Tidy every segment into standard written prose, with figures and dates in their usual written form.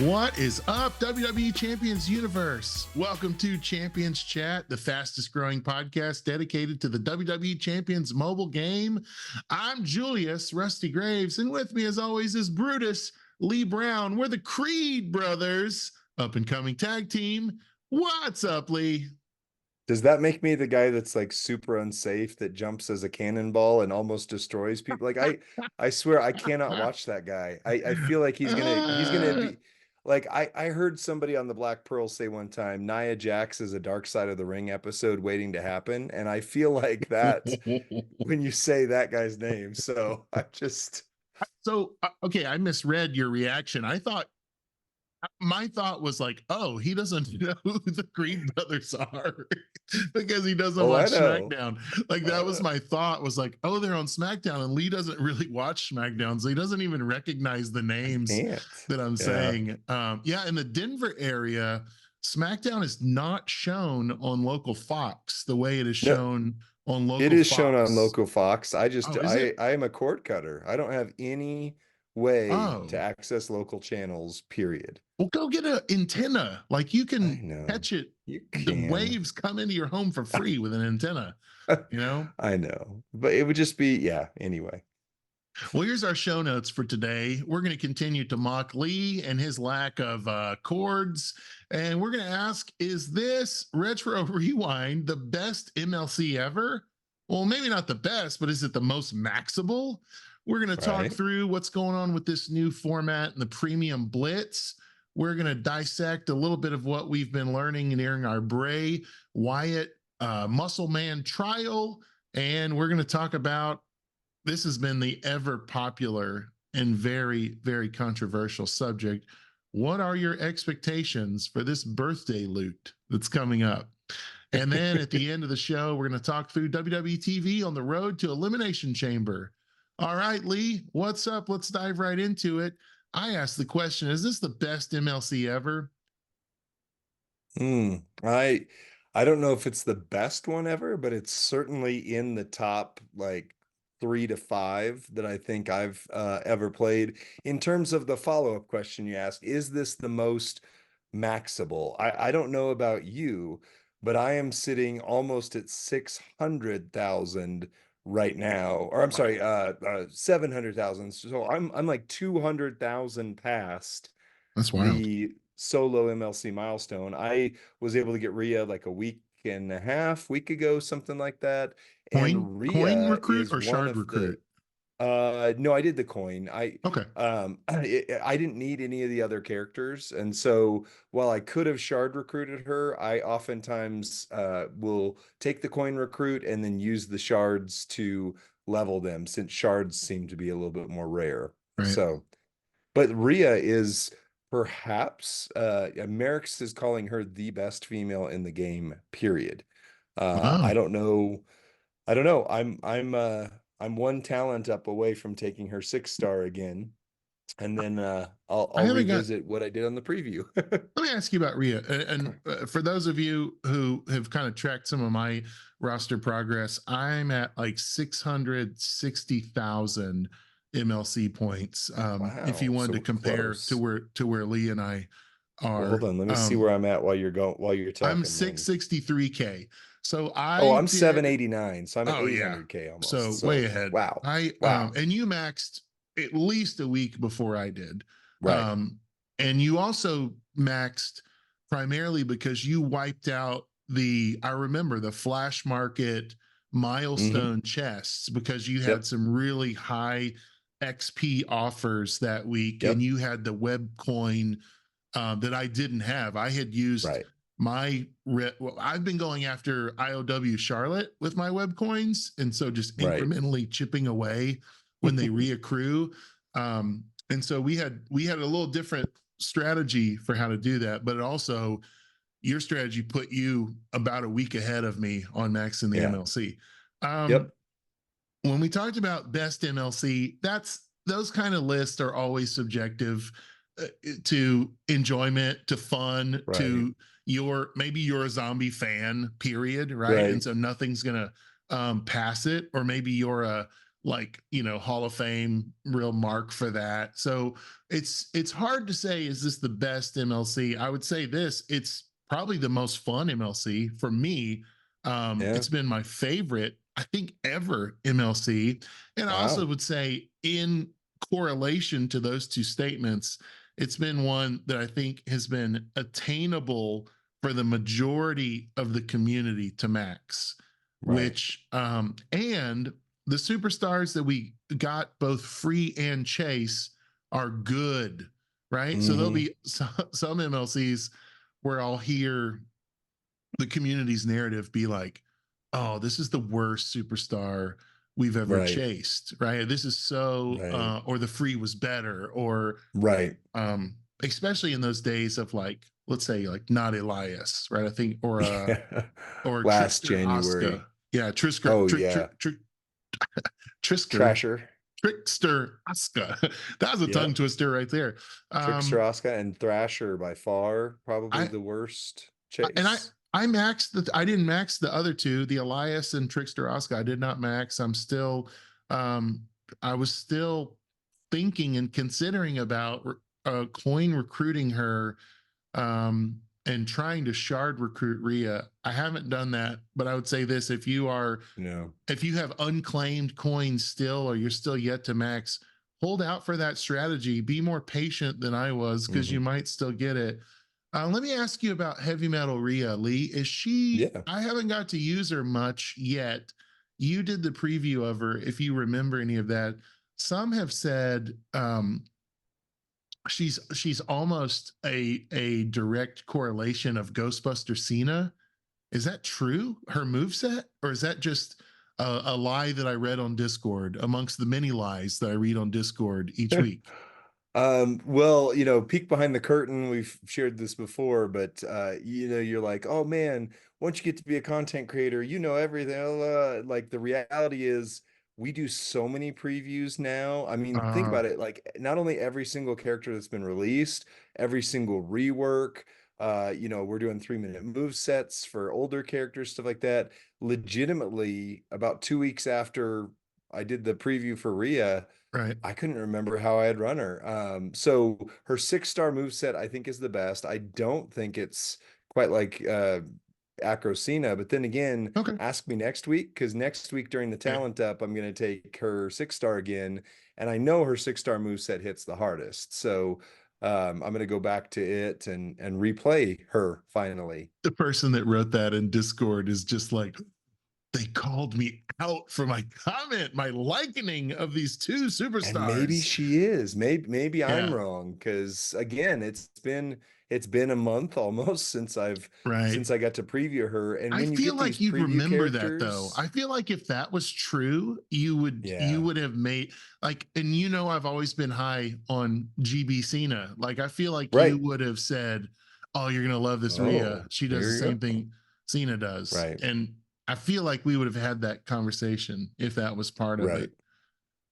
What is up, WWE Champions Universe? Welcome to Champions Chat, the fastest growing podcast dedicated to the WWE Champions mobile game. I'm Julius Rusty Graves, and with me, as always, is Brutus Lee Brown. We're the Creed brothers, up and coming tag team. What's up, Lee? Does that make me the guy that's like super unsafe that jumps as a cannonball and almost destroys people? Like I swear I cannot watch that guy. I feel like he's gonna be like I heard somebody on the Black Pearl say one time, Nia Jax is a Dark Side of the Ring episode waiting to happen, and I feel like that when you say that guy's name. So I just okay, I misread your reaction. My thought was like, oh, he doesn't know who the Creed brothers are because he doesn't watch SmackDown. Like that was my thought, was like, oh, they're on SmackDown, and Lee doesn't really watch SmackDown, so he doesn't even recognize the names that I'm saying. In the Denver area, SmackDown is not shown on local Fox the way it is shown on local Fox. It is shown on local Fox. I am a cord cutter. I don't have any way to access local channels, period. Well, go get an antenna. Like you can catch it. The waves come into your home for free with an antenna, you know? I know, but it would just be, anyway. Well, here's our show notes for today. We're going to continue to mock Lee and his lack of chords. And we're going to ask, is this Retro Rewind the best MLC ever? Well, maybe not the best, but is it the most maxable? We're going to talk through what's going on with this new format and the Premium Blitz. We're going to dissect a little bit of what we've been learning during our Bray Wyatt Muscle Man trial. And we're going to talk about, this has been the ever popular and very, very controversial subject. What are your expectations for this birthday loot that's coming up? And then at the end of the show, we're going to talk through WWE TV on the road to Elimination Chamber. All right, Lee, what's up? Let's dive right into it. I asked the question, is this the best MLC ever? I don't know if it's the best one ever, but it's certainly in the top like 3 to 5 that I think I've ever played. In terms of the follow-up question you asked, is this the most maxable? I don't know about you, but I am sitting almost at 600,000 right now, or I'm sorry, 700,000. So I'm like 200,000 past the solo MLC milestone. I was able to get Rhea like a week ago, something like that. And Rhea coin recruit or shard recruit? No, I did the coin. I didn't need any of the other characters, and so while I could have shard recruited her, I oftentimes will take the coin recruit and then use the shards to level them, since shards seem to be a little bit more rare. So, but Rhea is perhaps Merrick's is calling her the best female in the game, period. I don't know. I'm one talent up away from taking her 6-star again, and then I'll revisit what I did on the preview. Let me ask you about Rhea, and for those of you who have kind of tracked some of my roster progress, I'm at like 660,000 MLC points. If you wanted to compare to where Lee and I are. Well, hold on, let me see where I'm at while you're talking. I'm 663K. So I'm 789, so I'm at 800K almost. So way ahead. Wow. And you maxed at least a week before I did. Right. And you also maxed primarily because you wiped out I remember the Flash Market milestone chests, because you had some really high XP offers that week, and you had the web coin that I didn't have. I had used I've been going after IOW Charlotte with my web coins, and so just incrementally chipping away when they reaccrue. And so we had a little different strategy for how to do that, but it also, your strategy put you about a week ahead of me on Max in the MLC. When we talked about best MLC, those kind of lists are always subjective to enjoyment, to fun, to maybe you're a zombie fan, period, right? And so nothing's gonna pass it, or maybe you're a like, Hall of Fame real mark for that. So it's hard to say, is this the best MLC? I would say this, it's probably the most fun MLC for me. Yeah. It's been my favorite, I think, ever MLC. And I also Wow. would say, in correlation to those two statements, it's been one that I think has been attainable for the majority of the community to max, Right. which and the superstars that we got both free and chase are good, right? So there'll Hmm. be some MLCs where I'll hear the community's narrative be like, oh, this is the worst superstar we've ever Right. chased, right? This is so Right. or the free was better, or Right. especially in those days of, like, let's say, like, not Elias, right? I think, Yeah. or Last Trickster Oscar. January. Yeah, Oh yeah. Trisker Trasher. Trickster Oscar. That was a tongue Yep. twister right there. Trickster Um, Oscar and Thrasher by far probably I the worst and chase. I maxed I didn't max the other two, the Elias and Trickster Oscar. I did not max. I'm still um I was still thinking and considering about coin recruiting her, and trying to shard recruit Rhea. I haven't done that, but I would say this: No. if you have unclaimed coins still, or you're still yet to max, hold out for that strategy. Be more patient than I was, because Hmm. you might still get it. Let me ask you about Heavy Metal Rhea, Lee. Is she? Yeah. I haven't got to use her much yet. You did the preview of her, if you remember any of that. Some have said she's almost a direct correlation of Ghostbuster Cena. Is that true? Her move set, or is that just a lie that I read on Discord, amongst the many lies that I read on Discord each week? Well, peek behind the curtain. We've shared this before, but you're like, oh man, once you get to be a content creator, you know everything. Like the reality is, we do so many previews now. I mean, think Uh, about it. Like, not only every single character that's been released, every single rework. We're doing 3-minute move sets for older characters, stuff like that. Legitimately, about 2 weeks after I did the preview for Rhea, right. I couldn't remember how I had run her. So her 6-star move set, I think, is the best. I don't think it's quite like Acrocina, but then again, Okay. ask me next week, because next week during the Right. talent up, I'm going to take her 6-star again, and I know her 6-star move set hits the hardest. So I'm going to go back to it and replay her finally. The person that wrote that in Discord is just like, they called me out for my comment, my likening of these two And maybe superstars. she is. Maybe I'm Yeah. wrong, because again, it's been a month almost Right. since I got to preview her. And I when you feel get these like you'd preview remember that, though. characters, I feel like if that was true, you yeah. would have made, like, and I've always been high on GB Cena. Like, I feel like you Right. would have said, "Oh, you're gonna love this Rhea. Oh, She does the there you same go. thing Cena does." Right. And I feel like we would have had that conversation if that was part of it. Right.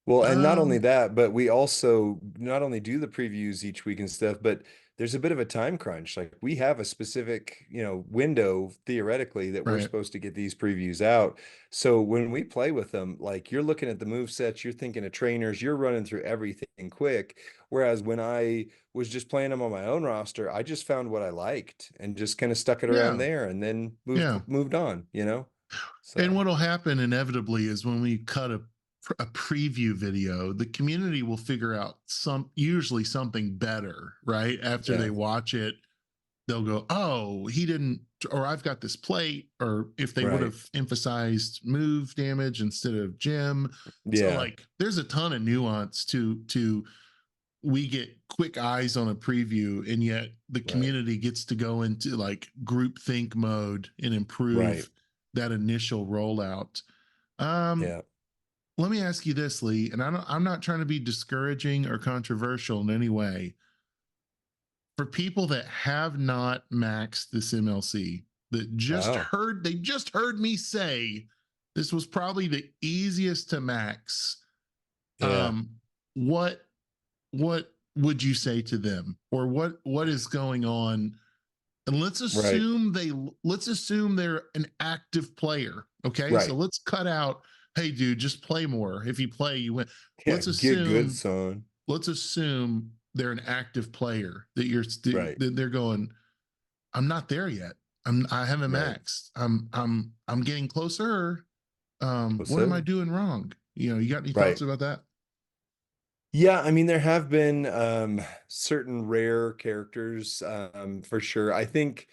Well, and not only Um, that, but we also not only do the previews each week and stuff, but there's a bit of a time crunch. Like, we have a specific, window theoretically that we're right. supposed to get these previews out. So when we play with them, like, you're looking at the move sets, you're thinking of trainers, you're running through everything quick. Whereas when I was just playing them on my own roster, I just found what I liked and just kind of stuck it around Yeah. there and then moved Yeah. moved on. And So what'll happen inevitably is, when we cut a preview video, the community will figure out usually something better, right? After yeah, they watch it, they'll go, "Oh, he didn't," or "I've got this plate," or if they would right. have emphasized move damage instead of gem. So, Yeah, like, there's a ton of nuance to we get quick eyes on a preview, and yet the right. community gets to go into, like, group think mode and Right. improve that initial rollout. um Yeah. Let me ask you this, Lee, and I'm not trying to be discouraging or controversial in any way. For people that have not maxed this MLC, that Wow. they just heard me say this was probably the easiest to max. Yeah. um what what would you say to them, or what is going on? And Right. let's assume they're an active player. Okay, so Right. let's cut out hey, dude, just play more. If you play, you win. Yeah, Let's get good, assume, son. let's assume they're an active player that Right, they're going, I'm not there yet. I haven't right. maxed. I'm getting closer. What's What am I up? doing wrong? You got any thoughts Right. about that? Yeah, I mean, there have been certain rare characters for sure. I think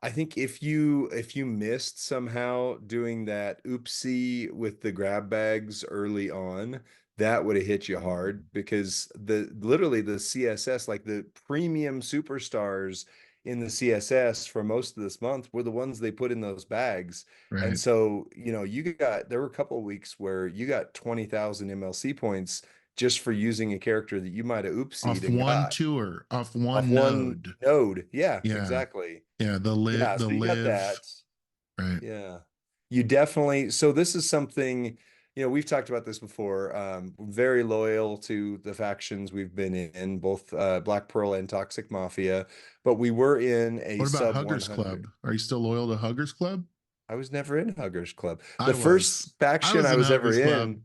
if you missed somehow doing that oopsie with the grab bags early on, that would have hit you hard because the literally the CSS, like the premium superstars in the CSS for most of this month were the ones they put in those bags. And Right. so, there were a couple of weeks where you got 20,000 MLC points just for using a character that you might have oopsied Off and one got tour, off off one one node. node. Yeah, Yeah. exactly. Yeah. Yeah, The so you got live. that. Right. Yeah. You definitely, so this is something, we've talked about this before. Very loyal to the factions we've been in, both Black Pearl and Toxic Mafia, but we were in a What about sub Huggers 100. Club? Are you still loyal to Huggers Club? I was never in Huggers Club. I The first was. I faction was I in was ever Huggers Club. in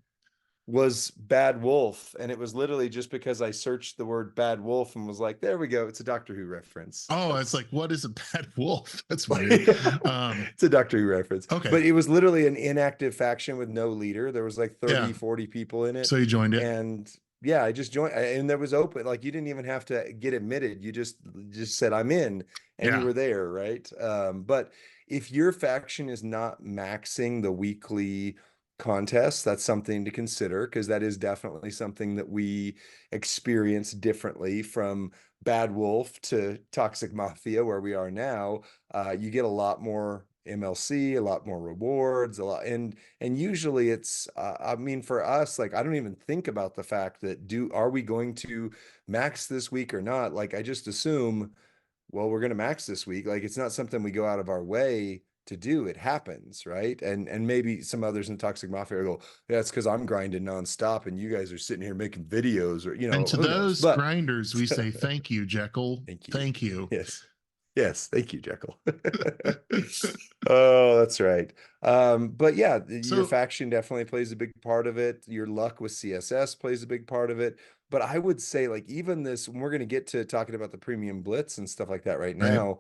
was Bad Wolf, and it was literally just because I searched the word Bad Wolf and was like, there we go, it's a Doctor Who reference. Oh, it's That's like, what is a bad wolf? That's weird. Um, it's a Doctor Who reference. okay. But it was literally an inactive faction with no leader. There was like Yeah. 30, 40 people in it. So you joined it. And yeah, I just joined, and there was open, like you didn't even have to get admitted. You just said I'm in and you Yeah. were there, right? But if your faction is not maxing the weekly contests, that's something to consider because that is definitely something that we experience differently from Bad Wolf to Toxic Mafia, where we are now. You get a lot more MLC, a lot more rewards, a lot, and usually it's. I mean, for us, like I don't even think about the fact that are we going to max this week or not? Like I just assume, well, we're going to max this week. Like it's not something we go out of our way to do. It happens, right? And maybe some others in Toxic Mafia go, yeah, it's because I'm grinding nonstop and you guys are sitting here making videos, or And to who knows? those But grinders, we say thank you, Jekyll. thank you. Thank you. Yes. Yes, thank you, Jekyll. Oh, that's right. But yeah, your So, faction definitely plays a big part of it. Your luck with CSS plays a big part of it. But I would say, like, even this, when we're going to get to talking about the premium blitz and stuff like that right right. now,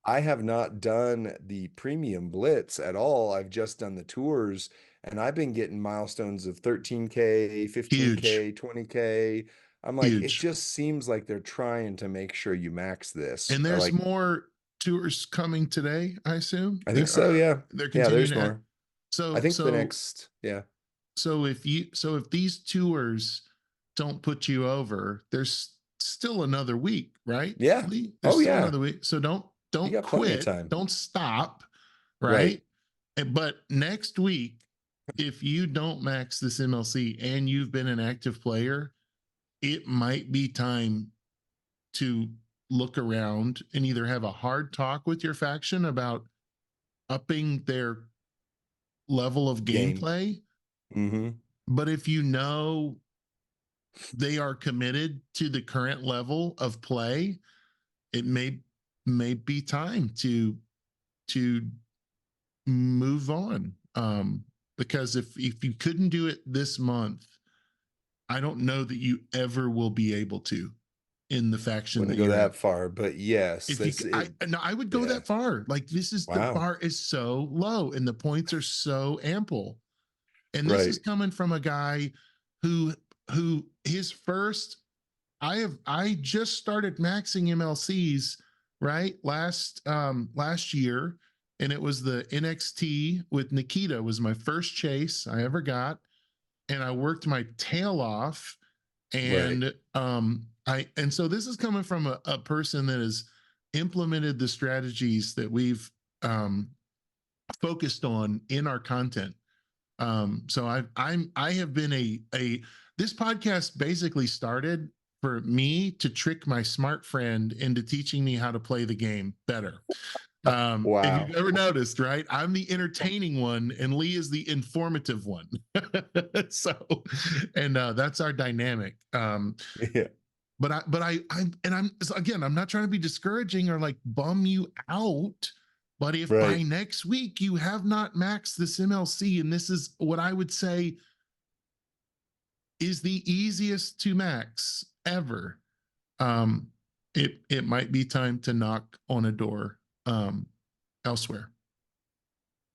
I have not done the premium blitz at all. I've just done the tours, and I've been getting milestones of 13K, Huge. 15K, 20K. I'm like, it Huge. just seems like they're trying to make sure you max this. And there's Like, more tours coming today, I assume. I think so, yeah. They're Yeah, continuing there's to add. more. I So think the so next, yeah. so if these tours don't put you over, there's still another week, right? Yeah. Lee? There's Oh, still yeah. another week. So You don't got plenty of quit, time. don't stop, Right. right? But next week, if you don't max this MLC and you've been an active player, it might be time to look around and either have a hard talk with your faction about upping their level of Game. gameplay. Mm-hmm. But if you know they are committed to the current level of play, it may be time to move on. Because if you couldn't do it this month, I don't know that you ever will be able to in the faction Wouldn't that go you're in. that far, but yes, If you, that's it. no, I would go Yeah. that far. Like this is the Wow. bar is so low and the points are so ample. And this is Right. coming from a guy who his first I just started maxing MLCs right last year, and it was the NXT with Nikita was my first chase I ever got, and I worked my tail off, Right. and so this is coming from a person that has implemented the strategies that we've um focused on in our content. So I have been a this podcast basically started for me to trick my smart friend into teaching me how to play the game better. If Wow. you've ever noticed, right? I'm the entertaining one and Lee is the informative one. So, and that's our dynamic. Yeah. But I'm again, I'm not trying to be discouraging or like bum you out. But if Right. by next week you have not maxed this MLC, and this is what I would say is the easiest to max ever, it might be time to knock on a door elsewhere.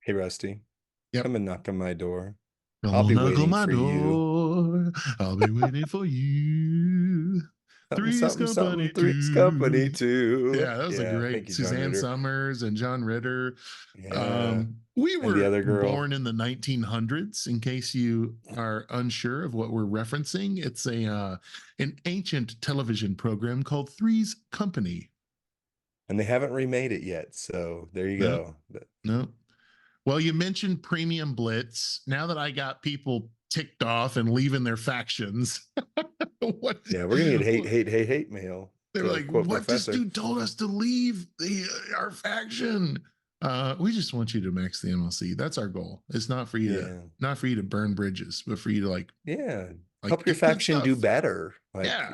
Hey, Rusty, Yep. come and knock on my door. Come I'll on, be knock on waiting my for you. door. I'll be waiting for you. Something, Three's something, Company something. Three's company 2. too. Yeah, that was a Yeah, thank great you, John Suzanne Ritter. Summers and John Ritter. Yeah, We and the were other girl. born in the 1900s. In case you are unsure of what we're referencing, it's a an ancient television program called Three's Company. And they haven't remade it yet, so there you No, go. no. Well, you mentioned Premium Blitz. Now that I got people ticked off and leaving their factions, what? Yeah, we're gonna get hate mail. They're To like, quote what? This Professor. dude told us to leave our faction. We just want you to max the MLC. That's our goal. It's not for you to Yeah, not for you to burn bridges, but for you to like help your get good faction do stuff. better. Yeah.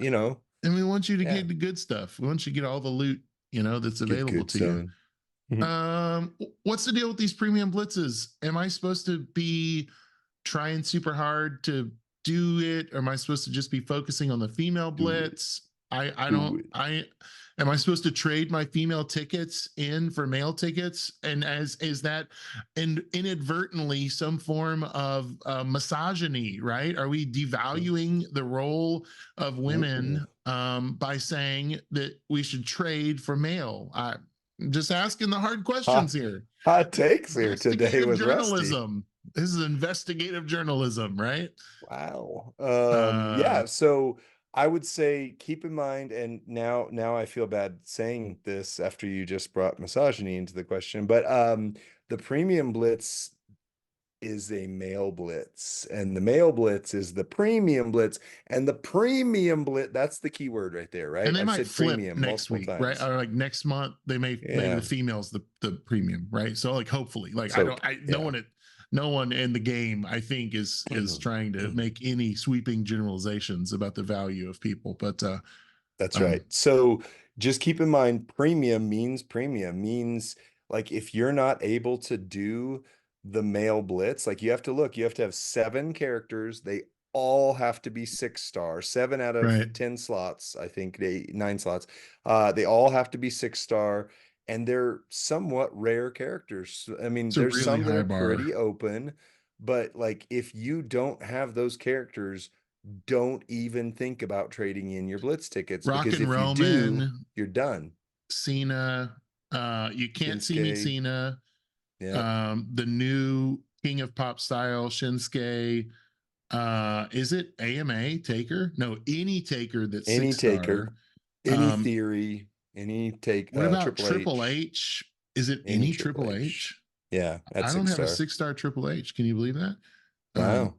And we want you to Yeah, get the good stuff. We want you to get all the loot, that's get available good to you. stuff. Mhm. What's the deal with these premium blitzes? Am I supposed to be trying super hard to do it, or am I supposed to just be focusing on the female blitz? I don't I am I supposed to trade my female tickets in for male tickets, and as is that inadvertently some form of misogyny, right? Are we devaluing the role of women by saying that we should trade for male? I'm just asking the hard questions here. Hot takes here today Investigative with Rusty. journalism. This is investigative journalism, right? Wow. Uh, Yeah, so I would say keep in mind, and now I feel bad saying this after you just brought misogyny into the question, but the premium blitz is a male blitz, and the male blitz is the premium blitz, and the premium blitz, that's the key word right there, and right? they I've might said flip premium next multiple week, right? times. Or like next month, they may maybe the Yeah. females the premium, right? So like hopefully, like So yeah. no one in the game I think is trying to make any sweeping generalizations about the value of people, but That's right. So just keep in mind, premium means like if you're not able to do the male blitz, like you have to have 7 characters. They all have to be 6-star, 7 out of right. 10 slots. I think 9 slots. They all have to be 6-star, and they're somewhat rare characters. I mean, It's a there's really some that high are bar. pretty open, but like if you don't have those characters, don't even think about trading in your blitz tickets, Rock because and if you do, Roman, you're done. Cena, you can't see me Shinsuke, Cena, yeah, the new King of Pop Style, Shinsuke. Is it AMA Taker? No, any Taker that's any 6-star. taker, any theory, any take, What about Triple Triple H, H? Is it any any Triple Triple H. H? Yeah, I that's don't six have a star. 6-star Triple H. Can you believe that? Um, Wow.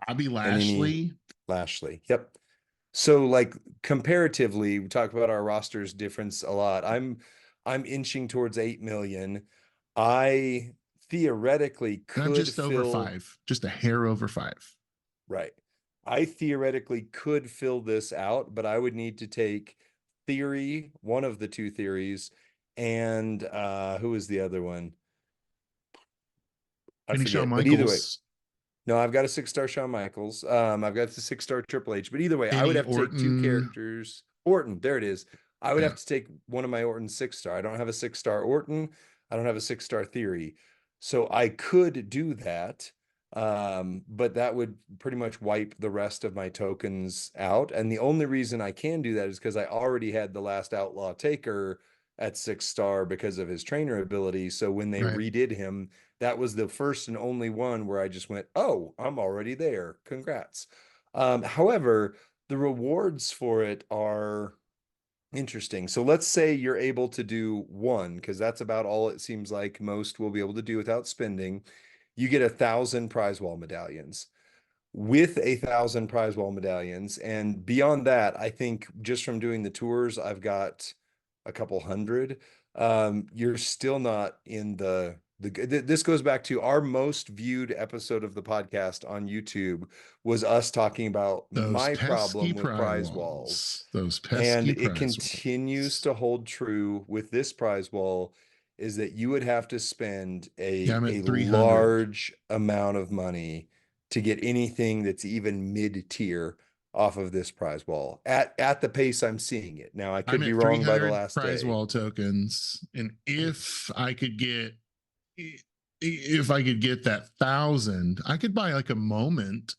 Bobby And any Lashley. Lashley. Yep. So like comparatively, we talk about our rosters difference a lot. I'm inching towards 8 million. I theoretically And I'm could just over fill. 5, just a hair over 5. Right. I theoretically could fill this out, but I would need to take theory, one of the 2 theories, and who is the other one? I Any Shawn forget. But either way, Michaels, no, I've got a 6-star Shawn Michaels. I've got the 6-star Triple H. But either way, I would any have to take 2 Orton. characters. Orton, there it is. I would Yeah. have to take one of my Orton 6-star. I don't have a 6-star Orton. I don't have a 6-star theory. So I could do that. But that would pretty much wipe the rest of my tokens out. And the only reason I can do that is because I already had the last Outlaw Taker at 6-star because of his trainer ability. So when they Right. redid him, that was the first and only one where I just went, oh, I'm already there. Congrats. However, the rewards for it are interesting. So let's say you're able to do one, because that's about all it seems like most will be able to do without spending. You get 1,000 prize wall medallions. With 1,000 prize wall medallions, and beyond that, I think just from doing the tours, I've got a couple hundred. You're still not in this goes back to our most viewed episode of the podcast on YouTube was us talking about Those my pesky problem with prize prize walls. walls. Those And pesky it prize continues walls. to hold true with this prize wall. is that you would have to spend Yeah, I'm a at 300. large amount of money to get anything that's even mid-tier off of this prize wall at the pace I'm seeing it. Now, I I'm could be at wrong by the 300 last prize day. wall tokens, and if I could get that 1,000, I could buy like a moment.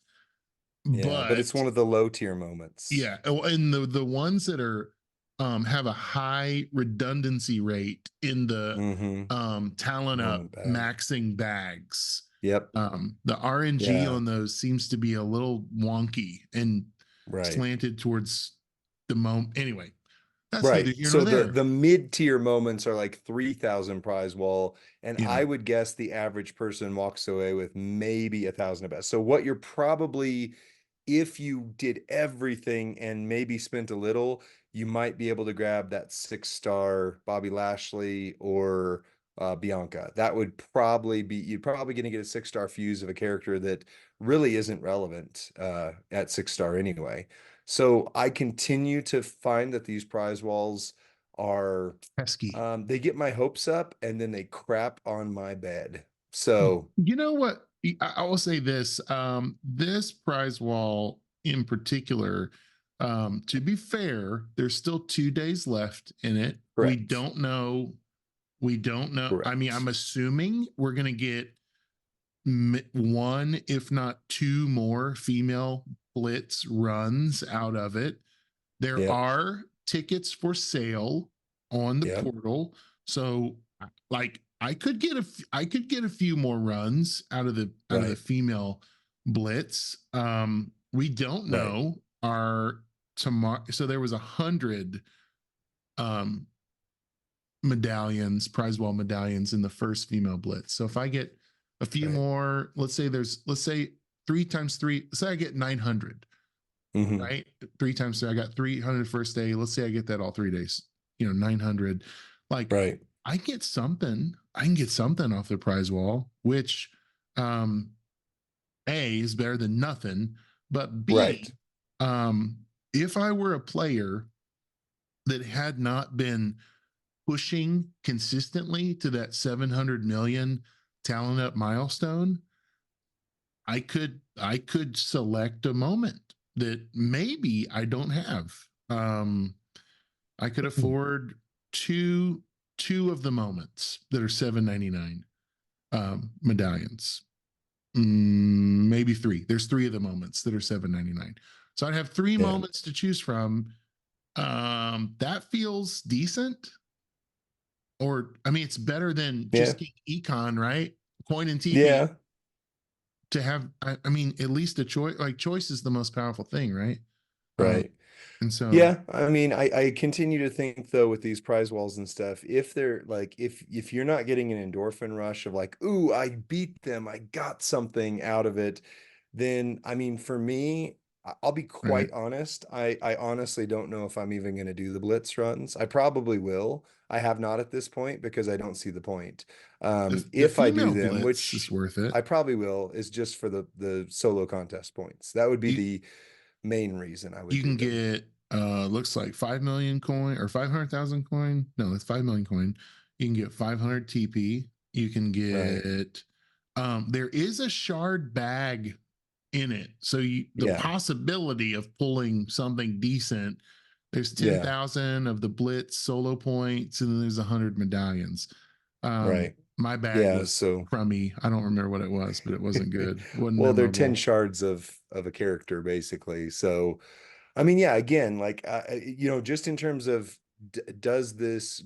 Yeah, but it's But one of the low tier moments. yeah, and the ones that are have a high redundancy rate in the Mm-hmm. talent up Moment bag. maxing bags. Yep. The RNG Yeah. on those seems to be a little wonky and Right. slanted towards the moment. Anyway, that's neither Right. here nor So the there. the mid-tier moments are like 3,000 prize wall, and Yeah. I would guess the average person walks away with maybe 1,000 at best. So what you're probably, if you did everything and maybe spent a little, you might be able to grab that 6-star Bobby Lashley or Bianca. That would probably be, you're probably going to get a 6-star fuse of a character that really isn't relevant at 6-star anyway. So I continue to find that these prize walls are, Pesky. they get my hopes up and then they crap on my bed. So You know what? I will say this. This prize wall in particular, to be fair, there's still 2 days left in it. We correct, don't know. We don't know. I mean, I'm correct. assuming we're going to get one, if not two more female blitz runs out of it. There Yep, are tickets for sale on the yep, portal. So like I could get a few more runs out of the right, female blitz. We don't right. know our tomorrow. So there was 100 um medallions, prize wall medallions in the first female blitz. So if I get a few Right. more, let's say 3 times 3, say I get 900, Hmm. right? 3 times 3, I got 300 first day. Let's say I get that all 3 days, 900. Like Right. I get something, I can get something off the prize wall, which um A is better than nothing, but Right. B, um, if I were a player that had not been pushing consistently to that 700 million talent up milestone, I could select a moment that maybe I don't have. I could afford two of the moments that are 799 medallions. Maybe three. There's three of the moments that are 799. So I'd have three Yeah. moments to choose from. That feels decent. Or I mean, it's better than Yeah. just econ, right? Coin and TP Yeah. to have. I mean, at least a choice. Like choice is the most powerful thing, right? Um, Right. and so Yeah, I mean, I continue to think though with these prize walls and stuff, if they're like, if you're not getting an endorphin rush of like, ooh, I beat them, I got something out of it, then I mean, for me, I'll be right, quite honest. I honestly don't know if I'm even going to do the blitz runs. I probably will. I have not at this point because I don't see the point. the If I do female them, blitz is which worth it. I probably will, is just for the solo contest points. That would be You the main reason I would you do can them. get looks like 5 million coin or 500,000 coin. No, it's 5 million coin. You can get 500 TP. You can Right. get there is a shard bag in it. So the Yeah. possibility of pulling something decent, there's Yeah. 10,000 of the blitz solo points, and then there's 100 medallions. Right. My bag Yeah. was So, crummy. I don't remember what it was, but it wasn't good. It wasn't well, they're 10 memorable. shards of a character basically. So, I mean, yeah, again, like, just in terms of does this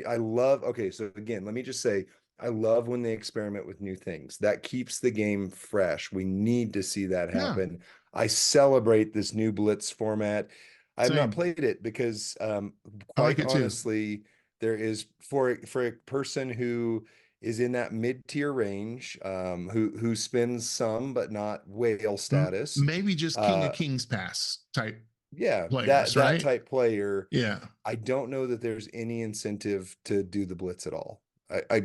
I love, okay, so again, let me just say, I love when they experiment with new things. That keeps the game fresh. We need to see that Yeah, happen. I celebrate this new Blitz format. I've not same. played it because, I like quite it too. honestly, there is for a person who is in that mid-tier range, who spends some but not whale status. Maybe just King of Uh, Kings pass type yeah, players, that right? type player, Yeah. I don't know that there's any incentive to do the blitz at all. I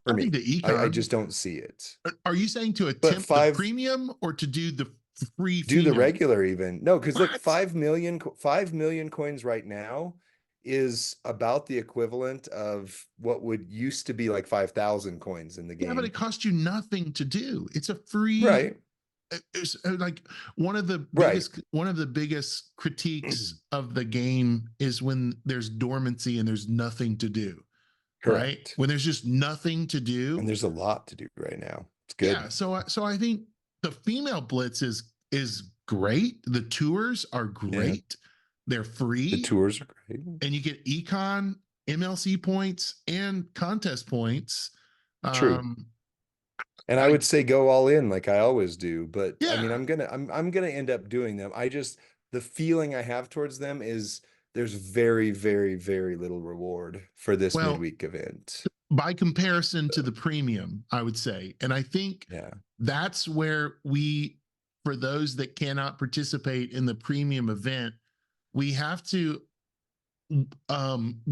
for I think me, the I econ. just don't see it. Are you saying to But attempt the five, premium or to do the free do the female? regular even. No, because look, What? 5 million coins right now is about the equivalent of what would used to be like 5,000 coins in the Yeah, but game. it costs you nothing to do. It's a free. Right. It's like one of the Right. biggest critiques of the game is when there's dormancy and there's nothing to do, right? Correct. When there's just nothing to And do. there's a lot to do right now. It's Yeah, good. so I think the female blitz is great. The tours are Yeah. great. They're The free, tours are great. and you get econ, MLC points, and contest points. True. Um, And I I would say go all in like I always do, but I mean yeah. I'm gonna end up doing them. I just the feeling I have towards them is there's very, very, very little reward for this Well, midweek event. by comparison to the premium, I would say, and I think Yeah. that's where we, for those that cannot participate in the premium event, we have to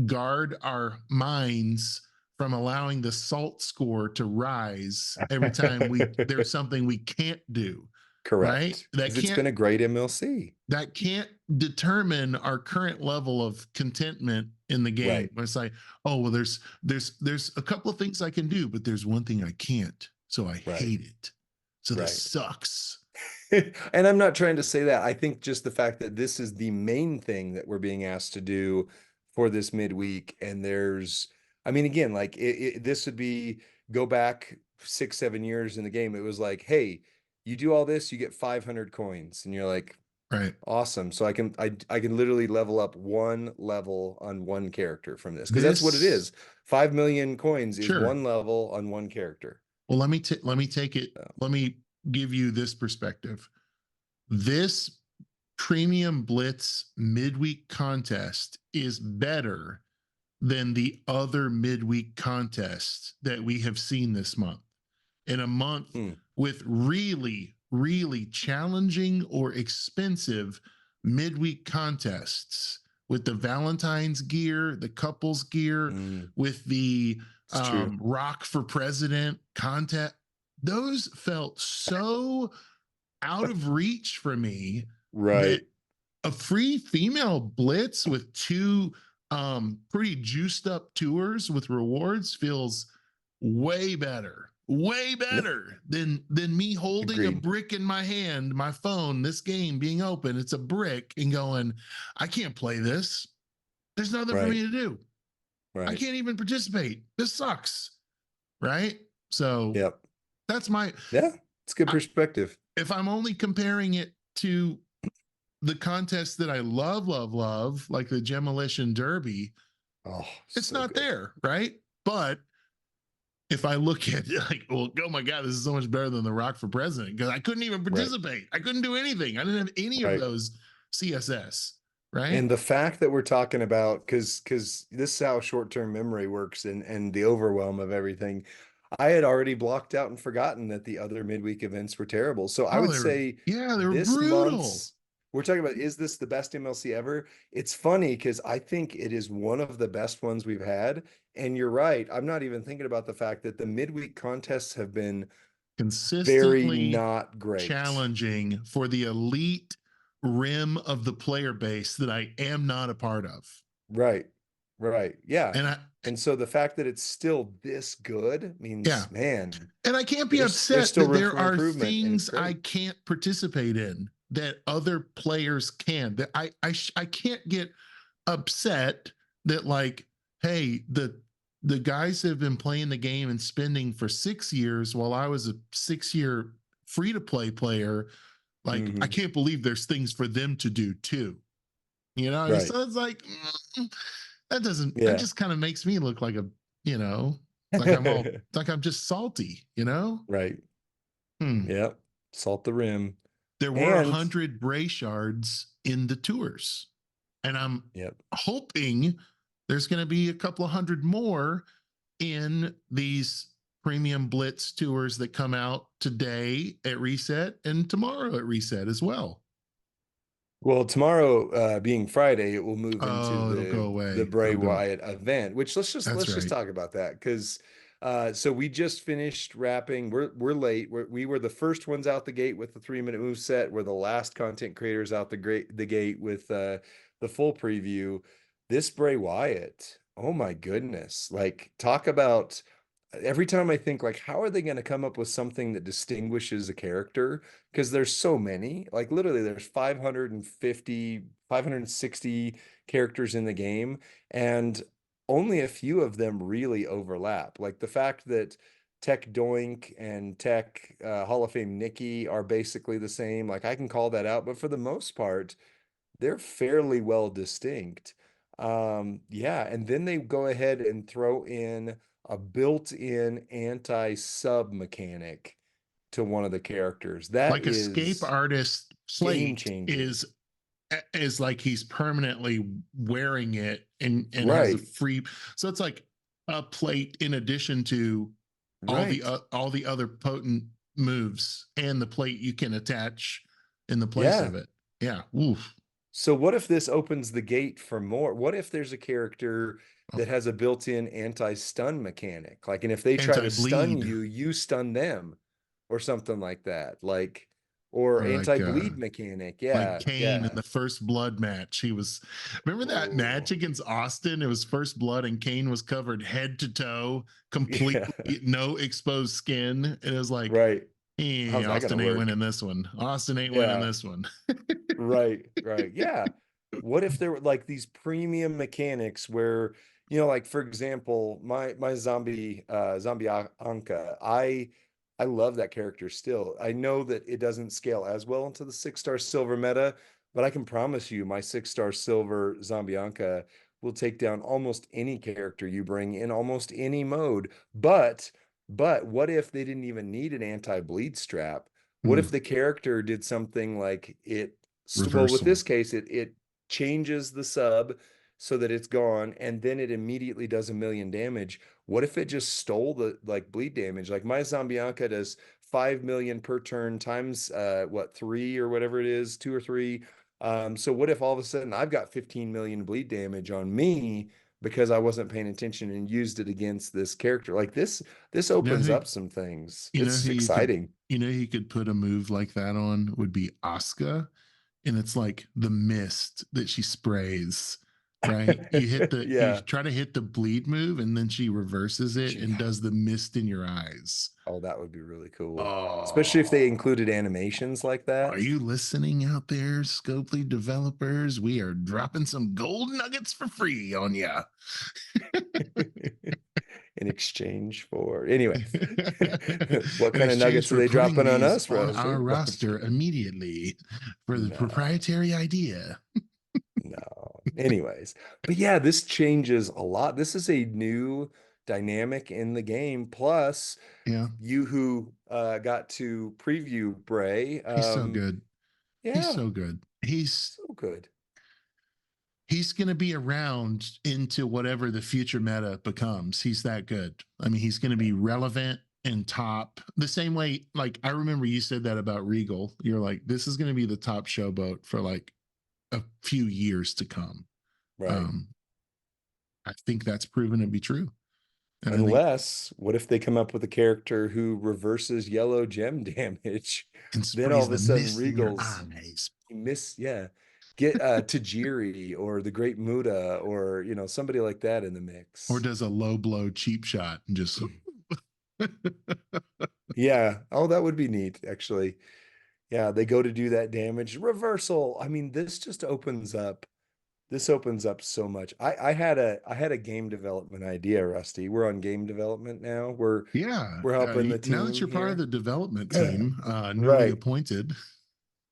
guard our minds from allowing the salt score to rise every time there's something we can't do, right? Correct. Because it's been a great MLC. That can't determine our current level of contentment in the game. Right. It's like, oh well, there's a couple of things I can do, but there's one thing I can't, so I Right. hate it. So Right. this sucks. And I'm not trying to say that. I think just the fact that this is the main thing that we're being asked to do for this midweek, and there's, I mean, again, like this would be go back 6, 7 years in the game. It was like, hey, you do all this, you get 500 coins, and you're like, Right. awesome. So I can literally level up one level on one character from this because that's what it is. 5 million coins is Sure. one level on one character. Well, let me take it. Let me give you this perspective. This premium blitz midweek contest is better than the other midweek contests that we have seen this month. In a month with really, really challenging or expensive midweek contests, with the Valentine's gear, the couples gear, with the Rock for President contest, those felt so out of reach for me. Right. A free female blitz with two pretty juiced up tours with rewards feels way better than me holding a brick in my hand, my phone, this game being open, it's a brick, and going, I can't play this, there's nothing for me to do, I can't even participate, this sucks, right? So that's my it's good perspective. If I'm only comparing it to the contests that I love, like the Demolition Derby, it's not there, right? But if I look at it like, well, oh my God, this is so much better than the Rock for President, because I couldn't even participate. I couldn't do anything. I didn't have any of those CSS, right? And the fact that we're talking about, because this is how short-term memory works and the overwhelm of everything. I had already blocked out and forgotten that the other midweek events were terrible. So I would say, they were this brutal. month's, we're talking about, is this the best MLC ever? It's funny because I think it is one of the best ones we've had. And you're right. I'm not even thinking about the fact that the midweek contests have been consistently very not great, challenging for the elite rim of the player base that I am not a part of. Right. Yeah. And so the fact that it's still this good means, man. And I can't be upset that there are things I can't participate in that other players can. That I can't get upset that, like, hey, the guys have been playing the game and spending for 6 years while I was a 6-year free to play player. Like, I can't believe there's things for them to do too. You know, so it's like, that just kind of makes me look like a, like I'm just salty, Right. Yep. Salt the rim. There were 100 Bray shards in the tours, and I'm hoping there's going to be a couple of hundred more in these premium blitz tours that come out today at reset and tomorrow at reset as well. Well, tomorrow being Friday, it will move into the Bray Wyatt event, which let's just talk about that, because so we just finished wrapping. We're late. We were the first ones out the gate with the 3-minute move set. We're the last content creators out the gate with the full preview. This Bray Wyatt, oh my goodness. Like, talk about every time I think, like, how are they going to come up with something that distinguishes a character? Because there's so many. Like, literally, there's 550, 560 characters in the game, and only a few of them really overlap. Like, the fact that Tech Doink and Tech Hall of Fame Nikki are basically the same, like, I can call that out, but for the most part, they're fairly well distinct. Yeah, and then they go ahead and throw in a built-in anti-sub mechanic to one of the characters. That Like escape is artist game plate changing. is like he's permanently wearing it and has a Right, free, so it's like a plate in addition to right. all the other potent moves and the plate you can attach in the place Yeah. of it. Yeah. Oof. So what if this opens the gate for more? What if there's a character Oh, that has a built-in anti-stun mechanic? Like, and if they try to stun anti-bleed, you, you stun them or something like that. Like, or or anti-bleed mechanic. like Yeah, Kane in yeah. the first blood match. He was, remember that match Oh, against Austin? It was first blood and Kane was covered head to toe, yeah. completely no exposed skin. And it was like, Right. hey, How's that gonna Austin ain't winning work? this one. Austin ain't winning Yeah. this one. Right, right. Yeah. What if there were like these premium mechanics where, like for example, my zombie Anka, I love that character still. I know that it doesn't scale as well into the 6-star silver meta, but I can promise you my 6-star silver zombie Anka will take down almost any character you bring in almost any mode. But what if they didn't even need an anti-bleed strap? What if Hmm. the character did something like well, with Reversal. this case, it changes the sub so that it's gone, and then it immediately does 1 million damage. What if it just stole the like bleed damage? Like my Zombieanka does 5 million per turn times what, three or whatever it is, two or three. So what if all of a sudden I've got 15 million bleed damage on me because I wasn't paying attention and used it against this character? Like this You know opens who up some things. you know It's who you could exciting. put a move like that on would be Asuka, and it's like the mist that she sprays. Right, you Yeah. try to hit the bleed move, and then she reverses it Gee, and does the mist in your eyes. oh, that would be really cool. Especially if they Oh, included animations like are that. you listening out there, Scopely developers? We are dropping some gold nuggets for free on ya. In exchange for anyway. What In kind of exchange nuggets are for they putting dropping on these us, on Rusty? our No, I'm just roster kidding. immediately for the No, proprietary idea. no. Anyways, but yeah, this changes a lot. This is a new dynamic in the game. Plus, Yeah, you who got to preview Bray, he's so good. He's yeah, so good. He's so good. he's going to be around into whatever the future meta becomes. He's that good. I mean, he's going to be relevant and top the same way. Like, I remember you said that about Regal. You're like, this is going to be the top showboat for like a few years to come. Right. Um, I think that's proven to be true. And I think Unless, what if they come up with a character who reverses yellow gem damage? and Then all sprays of a the sudden mist in your Regal's eyes, yeah. Get Tajiri or the Great Muda or somebody like that in the or mix. does a low blow cheap shot and just Yeah. Oh, that would be neat, actually. Yeah, they go to do that damage. Reversal. I mean, this opens up so much. I had a game development idea, Rusty. We're on game development now. We're yeah. we're helping the Now that team you're part of here. the development team, newly Right. appointed,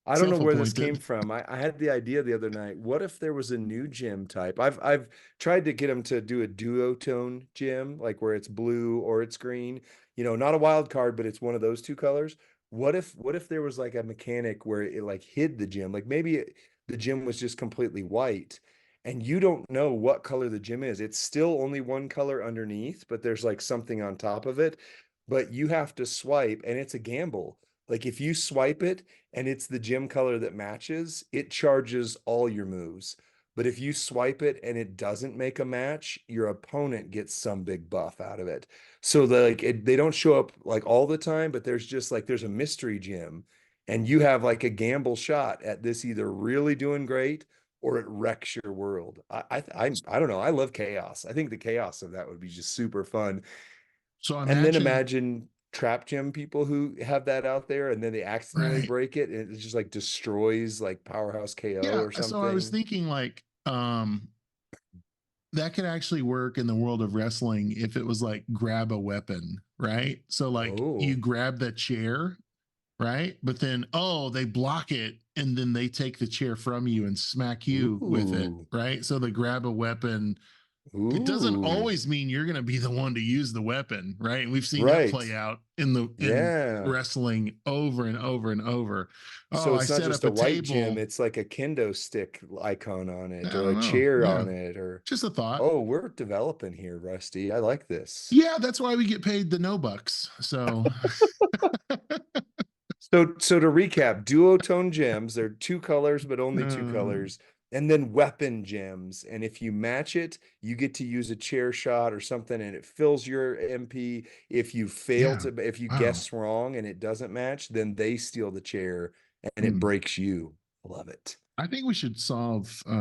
I don't know where this came self-appointed. from. I had the idea the other night. What if there was a new gym type? I've tried to get him to do a duotone gym, like where it's blue or it's green. Not a wild card, but it's one of those two colors. What if there was like a mechanic where it like hid the gym? Like maybe the gym was just completely white and you don't know what color the gym is. It's still only one color underneath, but there's like something on top of it. But you have to swipe and it's a gamble. Like if you swipe it and it's the gym color that matches, it charges all your moves. But if you swipe it and it doesn't make a match, your opponent gets some big buff out of it. So they don't show up like all the time, but there's a mystery gym and you have like a gamble shot at this either really doing great or it wrecks your world. I don't know. I love chaos. I think the chaos of that would be just super fun. So And then imagine, imagine trap gym people who have that out there and then they accidentally right? break it and it just like destroys like Powerhouse KO Yeah. or So I was something. thinking like, that could actually work in the world of wrestling if it was like grab a weapon, right? So like you Oh, grab the chair, right? But then, oh, they block it and then they take the chair from you and smack you with it, ooh, right? So the grab a weapon, it doesn't ooh, always mean you're going to be the one to use the weapon, right? And we've seen that play right. out in Yeah. wrestling over and over and over. Oh, So I it's not set just up a a white gym, table. it's like a kendo stick icon on I it or don't a know. chair Yeah, on it or just a thought. oh, we're developing here, Rusty. I like this. Yeah, that's why we get paid the no bucks. So So to recap, duotone gems, they're two colors, but only two uh, colors. And then weapon gems. And if you match it, you get to use a chair shot or something and it fills your MP. yeah. If you Wow. guess wrong and it doesn't match, then they steal the chair and it Hmm. breaks you. Love it. I think we should solve just World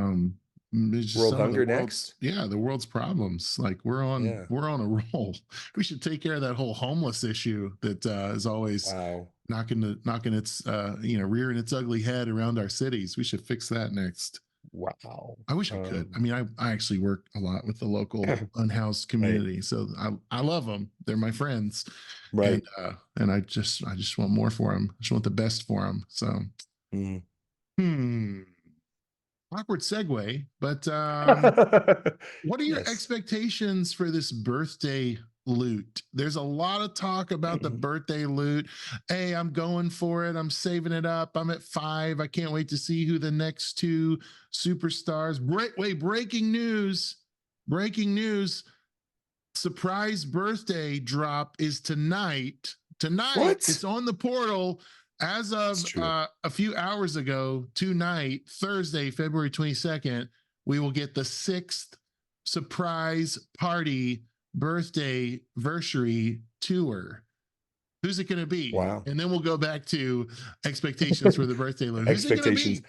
some of the hunger world's, next. yeah, the world's problems. Like Yeah. we're on a roll. We should take care of that whole homeless issue that is always Wow. knocking its rearing its ugly head around our cities. We should fix that next. Wow. I wish I could. I mean, I actually work a lot with the local unhoused Right. community, so I love them. They're my friends, Right. and I just want more for them. I just want the best for them. So, Mm. hmm, awkward segue, but what are your Yes. expectations for this birthday loot? There's a lot of talk about the birthday loot. Hey, I'm going for it. I'm saving it up. I'm at 5. I can't wait to see who the next two superstars. Breaking news. Breaking news. Surprise birthday drop is tonight. Tonight, What? it's on the portal as of It's true. a few hours ago. Tonight, Thursday, February 22nd, we will get the 6th surprise party birthday versary tour. Who's it going to be? Wow. And then we'll go back to expectations for the birthday load. Who's it going to Expectations. be?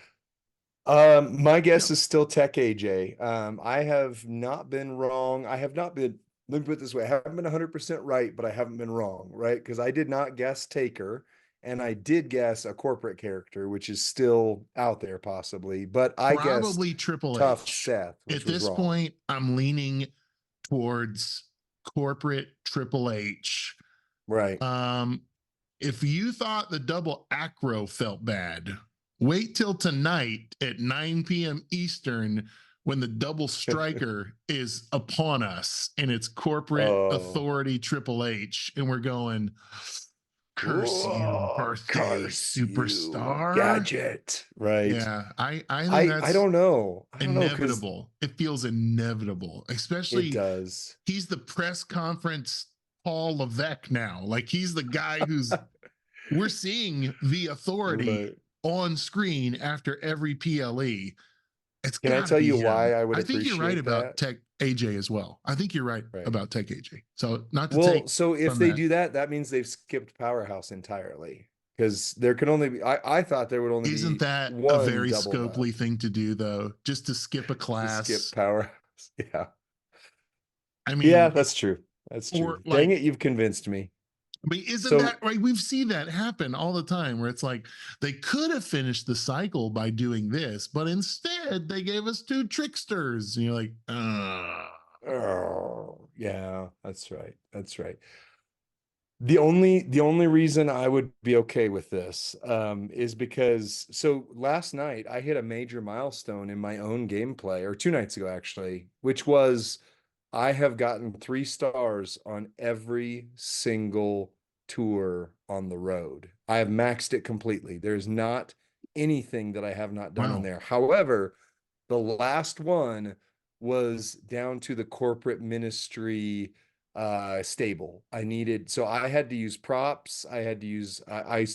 My Yeah. guess is still Tech AJ. I have not been wrong. I have not been, let me put it this way, I haven't been 100% right, but I haven't been wrong, right? Because I did not guess Taker, and I did guess a corporate character, which is still out there possibly, but I guessed Probably Triple Tough H. Seth, which At was this wrong. point, I'm leaning towards corporate Triple H. Right. Um, if you thought the double acro felt bad, wait till tonight at 9 p.m. Eastern when the double striker is upon us and it's corporate Oh, authority Triple H. And we're going, curse you, oh, birthday curse you, superstar. gadget. Right. Yeah, I think I that's don't know. I don't know because inevitable. It feels inevitable, it especially does. he's the press conference Paul Levesque now. Like he's the guy who's we're seeing the authority Right. on screen after every PLE. It's Can I got to tell be you why him. I would I think you're right appreciate about that? Tech AJ as well. I think you're right Right. about Tech AJ. So not to Well, take so if from they that. do that, that means they've skipped Powerhouse entirely. Because there can only be, I thought there would only Isn't be that a one very double scopely left thing to do though? Just to skip a to skip class. Powerhouse. Yeah. I Yeah, mean, that's true. That's or true. Dang like it, you've convinced me. I mean, isn't that So, right? We've seen that happen all the time where it's like they could have finished the cycle by doing this, but instead they gave us two tricksters. And you're like, oh, yeah, that's right. That's right. The only reason I would be okay with this is because so last night I hit a major milestone in my own gameplay, or 2 nights ago actually, which was I have gotten 3 stars on every single tour on the road. I have maxed it completely. There's not anything that I have not done on wow, there. However, the last one was down to the corporate ministry stable. I needed, so I had to use props. I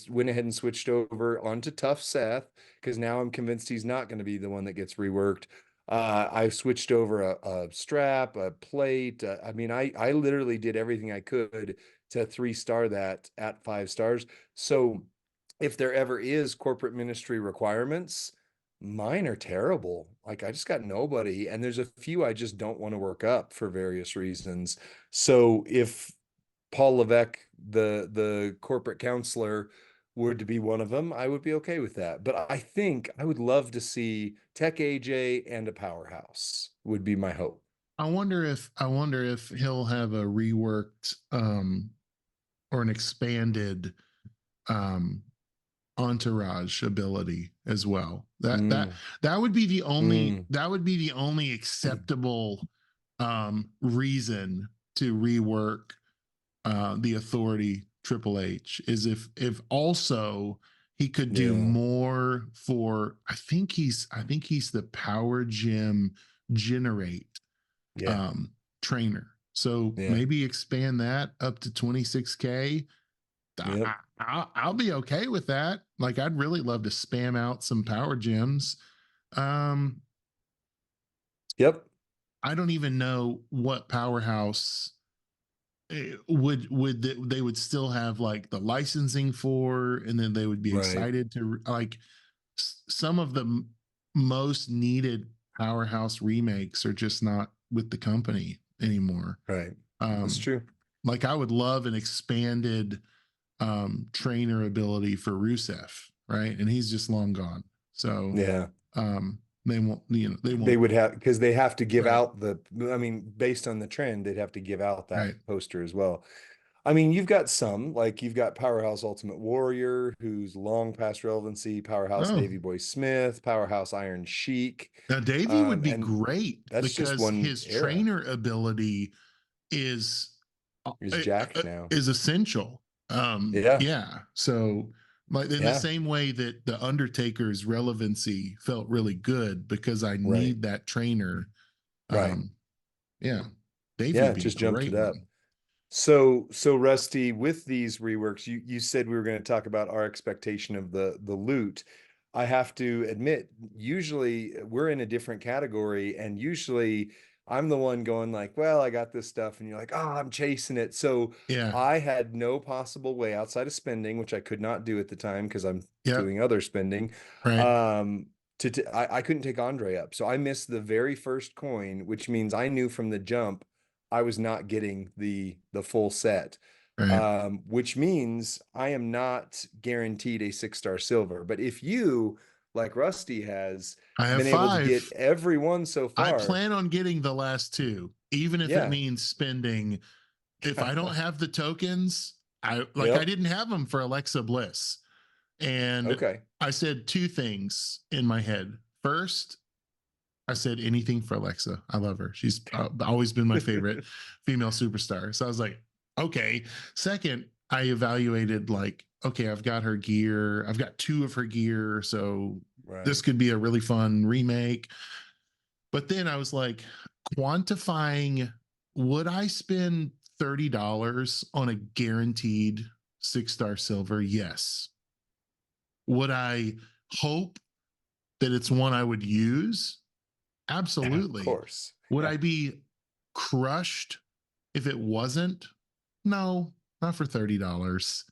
went ahead and switched over onto Tough Seth because now I'm convinced he's not going to be the one that gets reworked. I switched over a strap, a plate. I mean, I literally did everything I could to 3-star that at 5 stars. So if there ever is corporate ministry requirements, Mine are terrible. Like I just got nobody, and there's a few I just don't want to work up for various reasons. So if Paul Levesque, the corporate counselor, were to be one of them, I would be okay with that. But I think I would love to see Tech AJ and a powerhouse would be my hope. I wonder if he'll have a reworked or an expanded um entourage ability as well. Mm, That would be the only mm, acceptable reason to rework the authority Triple H is if also he could do yeah, more for I think he's the power gym generate yeah, um trainer. So yeah, maybe expand that up to 26K. yep, I'll be okay with that. Like I'd really love to spam out some power gems. Um, yep, I don't even know what powerhouse they would still have like the licensing for, and then they would be right, excited to like some of the most needed powerhouse remakes are just not with the company anymore. right. That's Um, true. like I would love an expanded trainer ability for Rusev, right? And he's just long gone. So Yeah. they won't, they They won't. would have, because they have to give Right, out I mean, based on the trend, they'd have to give out that right. poster as well. I mean, you've got some, like you've got Powerhouse Ultimate Warrior, who's long past relevancy, Powerhouse Oh, Davey Boy Smith, Powerhouse Iron Sheik. now Davey would be And great that's just because one his era. trainer ability is There's Jack now. is essential. Yeah, Yeah. So like in the yeah, same way that the Undertaker's relevancy felt really good because I right, need that trainer. right. Um, yeah, Davey Yeah, would it be a just jumped it great up. one. So Rusty, with these reworks, you said we were going to talk about our expectation of the loot. I have to admit, usually we're in a different category, and usually I'm the one going like, "Well, I got this stuff," and you're like, "Oh, I'm chasing it." So Yeah. I had no possible way outside of spending, which I could not do at the time because I'm Yep. doing other spending. Right. Um, I couldn't take Andre up, so I missed the very first coin, which means I knew from the jump I was not getting the full set, Right. which means I am not guaranteed a 6-star silver. But if you, like Rusty has, I have been able to get 5. every one so I far, plan on getting the last 2, even if it yeah, means spending. If I don't have the tokens, I yep, didn't have them for Alexa Bliss. And okay, I said 2 things in my head. First, I said anything for Alexa. I love her. She's always been my favorite female superstar. So I was like, okay. Second, I evaluated like, okay, I've got her gear. I've got 2 of her gear. So this right, could be a really fun remake. But then I was like, quantifying, would I spend $30 on a guaranteed 6-star silver? Yes. Would I hope that it's one I would use? of Absolutely. course, Would yeah, I be crushed if it wasn't? No, not for $30.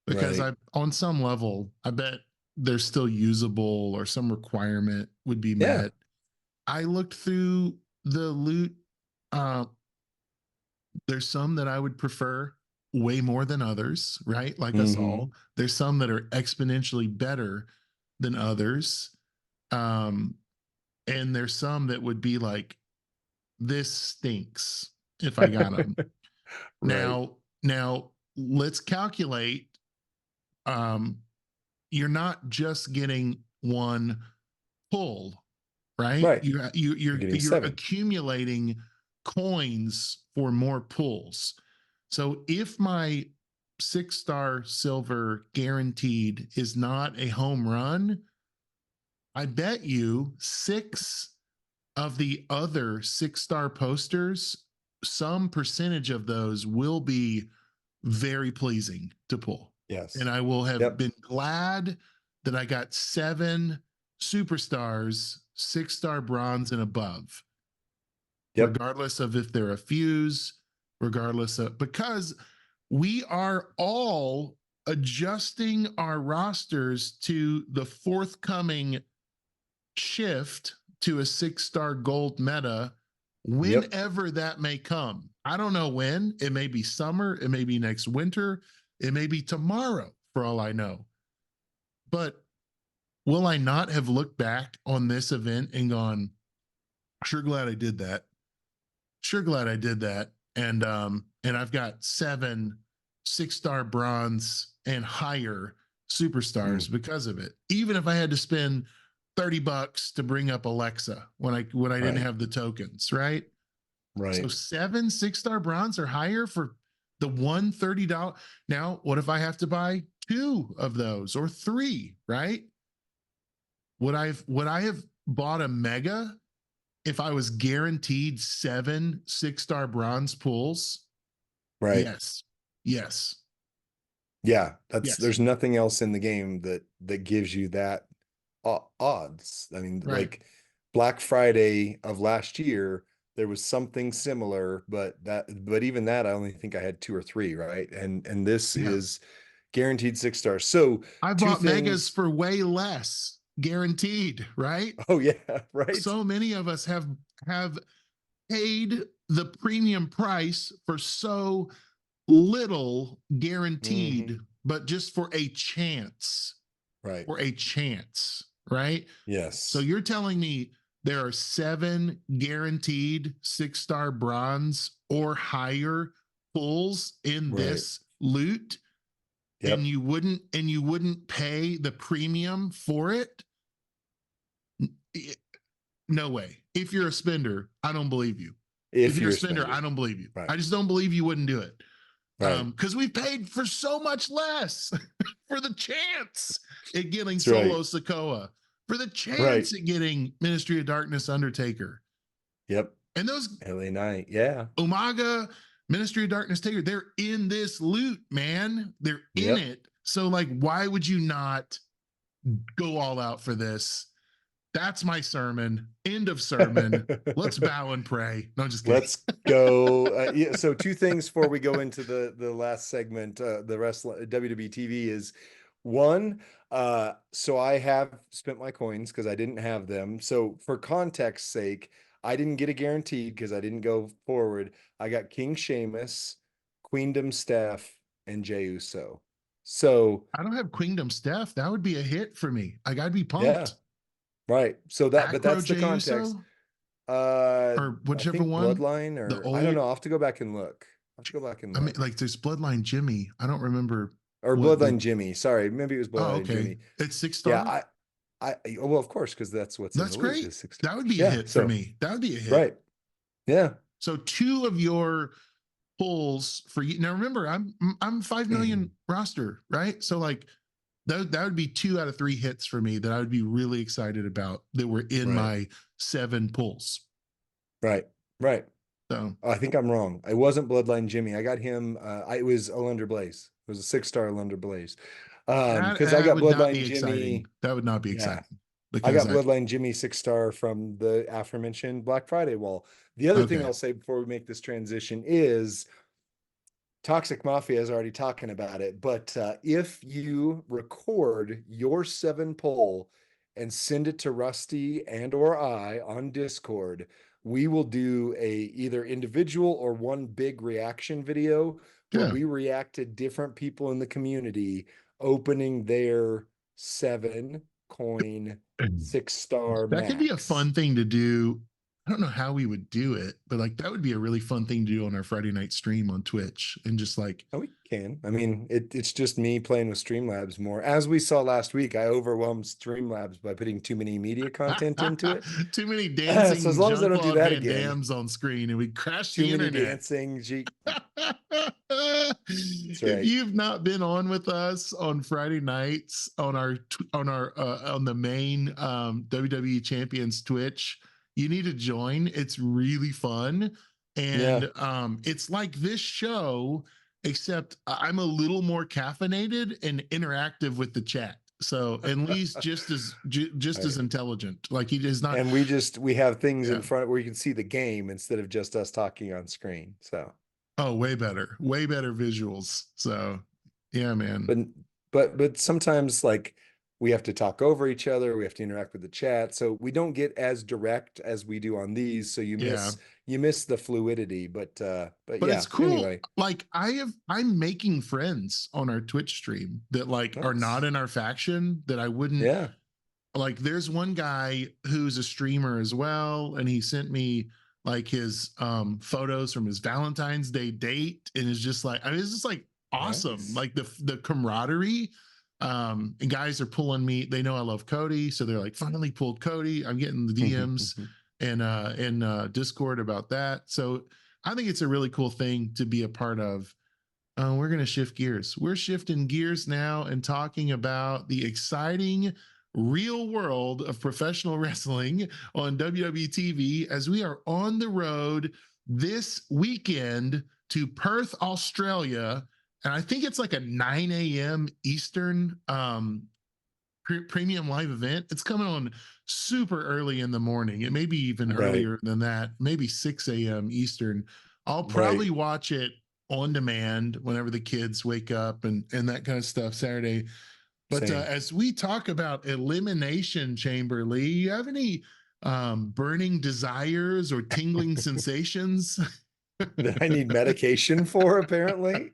Because right, I, on some level, I bet they're still usable or some requirement would be yeah, met. I looked through the loot. Uh, there's some that I would prefer way more than others, right? Like us mm-hmm, all. There's some that are exponentially better than others. Um, and there's some that would be like, this stinks if I got them. right, Now let's calculate. Um, you're not just getting one pull, right? right. You're getting You're 7, accumulating coins for more pulls. So if my 6-star silver guaranteed is not a home run, I bet you 6 of the other 6-star posters, some percentage of those will be very pleasing to pull. And yes, I will have yep, been glad that I got 7 superstars, 6-star bronze and above, yep, regardless of if they're a fuse, regardless of, because we are all adjusting our rosters to the forthcoming shift to a 6-star gold meta Yep. whenever that may come. I don't know when. It may be summer, it may be next winter, it may be tomorrow for all I know. But will I not have looked back on this event and gone, sure glad I did that. Sure glad I did that. And I've got 7 6-star bronze and higher superstars because of it. Even if I had to spend $30 to bring up Alexa when I didn't have the tokens, right? So 7 6-star bronze or higher for the one $30. Now, what if I have to buy 2 of those or 3, right? Would I have bought a mega if I was guaranteed 7 6-star bronze pulls? Right. Yes. Yes. Yeah. Yes. There's nothing else in the game that gives you that odds. I mean, like Black Friday of last year, there was something similar, but even that, I only think I had 2 or 3, right? And this is guaranteed 6 stars. So I bought megas for way less, guaranteed, right? Oh yeah, right. So many of us have paid the premium price for so little guaranteed, but just for a chance. Right. For a chance, right? Yes. So you're telling me there are 7 guaranteed 6-star bronze or higher pulls in this loot, and you wouldn't pay the premium for it? No way. If you're a spender, I don't believe you. If you're a spender, I don't believe you. Right. I just don't believe you wouldn't do it. Right. Because we paid for so much less for the chance at getting Solo Sikoa, for the chance at getting Ministry of Darkness Undertaker. Yep. And those LA Knight, yeah. Umaga, Ministry of Darkness Taker, they're in this loot, man. They're in it. So, like, why would you not go all out for this? That's my sermon. End of sermon. Let's bow and pray. No, just kidding. Let's go. Yeah. So 2 things before we go into the last segment, the rest WWE TV is 1. So I have spent my coins because I didn't have them. So for context's sake, I didn't get a guaranteed because I didn't go forward. I got King Sheamus, Queendom Steph, and Jey Uso. So I don't have Queendom Steph. That would be a hit for me. I gotta be pumped. Yeah. Right. So but that's the Jey context. Uso? Or whichever one. Bloodline, or I don't know. I'll have to go back and look. I mean, like, there's Bloodline Jimmy. I don't remember. Or Bloodline Jimmy. Sorry, maybe it was Bloodline Jimmy. It's 6-star. Yeah, well, of course, because that's what's in the great. Is 6 stars. That would be a hit for me. That would be a hit. Right. Yeah. So 2 of your pulls for you. Now remember, I'm 5 million roster, right? So like that would be 2 out of 3 hits for me that I would be really excited about that were in my 7 pulls. Right. Right. So I think I'm wrong. It wasn't Bloodline Jimmy. I got him. It was Alundra Blaze. It was a 6-star Alundra Blaze. Because I got Bloodline Jimmy. That would not be exciting. I got Bloodline Jimmy 6-star from the aforementioned Black Friday wall. The other thing I'll say before we make this transition is Toxic Mafia is already talking about it, but if you record your 7 poll and send it to Rusty and or I on Discord, we will do a either individual or one big reaction video where we react to different people in the community opening their 7 coin 6-star that could be a fun thing to do. I don't know how we would do it, but like that would be a really fun thing to do on our Friday night stream on Twitch, and just like, we can. I mean, it's just me playing with Streamlabs more. As we saw last week, I overwhelmed Streamlabs by putting too many media content into it. Too many dancing. So as long as I don't do that again, dams on screen, and we crash the internet. Too many dancing. If you've not been on with us on Friday nights on the main WWE Champions Twitch, you need to join. It's really fun. And it's like this show, except I'm a little more caffeinated and interactive with the chat. So at least just as intelligent. Like he is not. And we have things in front where you can see the game instead of just us talking on screen. So way better visuals. So yeah, man. But sometimes, like, we have to talk over each other. We have to interact with the chat. So we don't get as direct as we do on these. So you Yeah. miss the fluidity, but But yeah, it's cool. anyway. Like I'm making friends on our Twitch stream that like are not Nice. in our faction that I wouldn't Yeah. like. There's one guy who's a streamer as well, and he sent me like his photos from his Valentine's Day date, and it's just like, I mean, it's just like awesome. Nice. Like the camaraderie. And guys are pulling me, they know I love Cody, so they're like, finally pulled Cody. I'm getting the DMs and in Discord about that. So I think it's a really cool thing to be a part of. We're going to shift gears. We're shifting gears now and talking about the exciting real world of professional wrestling on WWE TV as we are on the road this weekend to Perth, Australia. And I think it's like a 9 a.m. Eastern premium live event. It's coming on super early in the morning. It may be even earlier than that, maybe 6 a.m. Eastern. I'll probably watch it on demand whenever the kids wake up and that kind of stuff Saturday. But as we talk about Elimination Chamber, Lee, you have any burning desires or tingling sensations that I need medication for, apparently?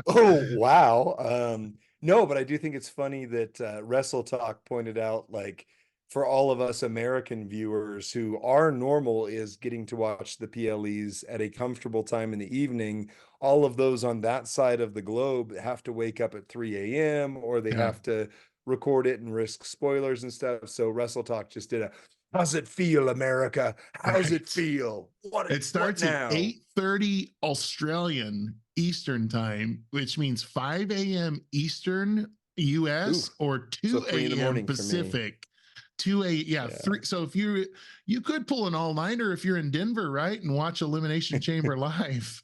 Oh, wow. No, but I do think it's funny that Wrestle Talk pointed out, like, for all of us American viewers who our normal is getting to watch the PLEs at a comfortable time in the evening, all of those on that side of the globe have to wake up at 3 a.m. or they have to record it and risk spoilers and stuff. So Wrestle Talk just did a, how's it feel, America? How's it feel? It starts what at 8:30 Australian Eastern time, which means 5 a.m. Eastern US or 2 a.m. Pacific. 2 a 3. So if you could pull an all-nighter if you're in Denver, right? And watch Elimination Chamber live.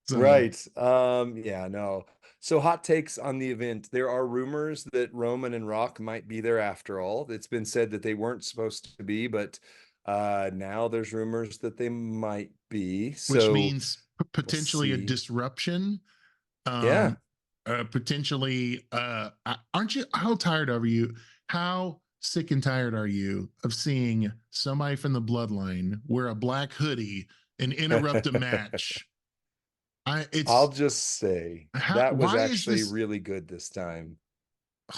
So. Right. Yeah, no. So hot takes on the event. There are rumors that Roman and Rock might be there after all. It's been said that they weren't supposed to be, but now there's rumors that they might be. So which means potentially a disruption. Yeah. Potentially aren't you, how tired are you? How sick and tired are you of seeing somebody from the bloodline wear a black hoodie and interrupt a match? I'll just say that was actually really good this time.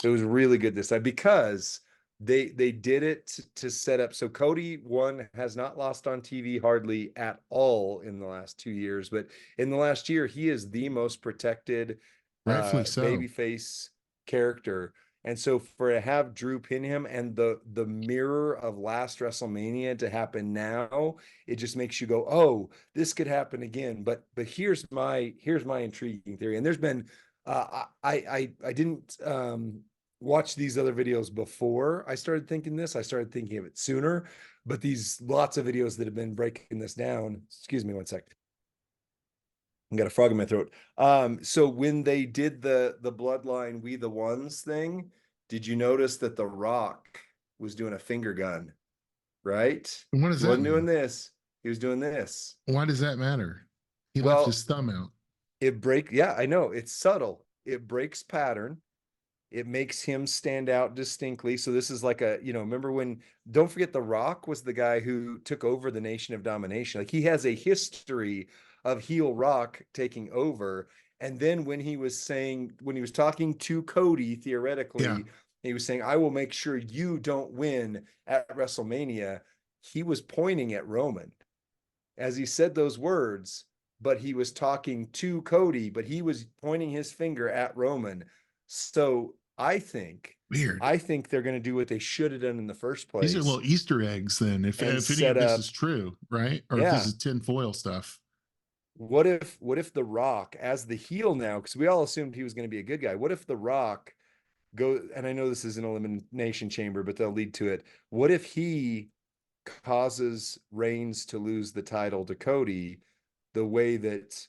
It was really good this time because they did it to set up. So Cody, one, has not lost on TV hardly at all in the last 2 years, but in the last year, he is the most protected babyface character. And so for to have Drew pin him and the mirror of last WrestleMania to happen now, it just makes you go, oh, this could happen again. But here's my intriguing theory. And there's been I didn't watch these other videos before I started thinking this. I started thinking of it sooner, but these lots of videos that have been breaking this down. Excuse me one sec. I got a frog in my throat. So when they did the Bloodline We the Ones thing, did you notice that The Rock was doing a finger gun? Right? And what does he wasn't doing this. He was doing this. Why does that matter? He left his thumb out. Yeah, I know. It's subtle. It breaks pattern. It makes him stand out distinctly. So this is like a, remember when, don't forget The Rock was the guy who took over the Nation of Domination. Like he has a history of heel Rock taking over. And then when he was talking to Cody, theoretically, he was saying, I will make sure you don't win at WrestleMania. He was pointing at Roman as he said those words, but he was talking to Cody, but he was pointing his finger at Roman. So I think they're going to do what they should have done in the first place. These are little Easter eggs then, if any of this is true, right? Or if this is tinfoil stuff. What if The Rock, as the heel now, because we all assumed he was going to be a good guy, what if The Rock and I know this is an elimination chamber, but they'll lead to it. What if he causes Reigns to lose the title to Cody the way that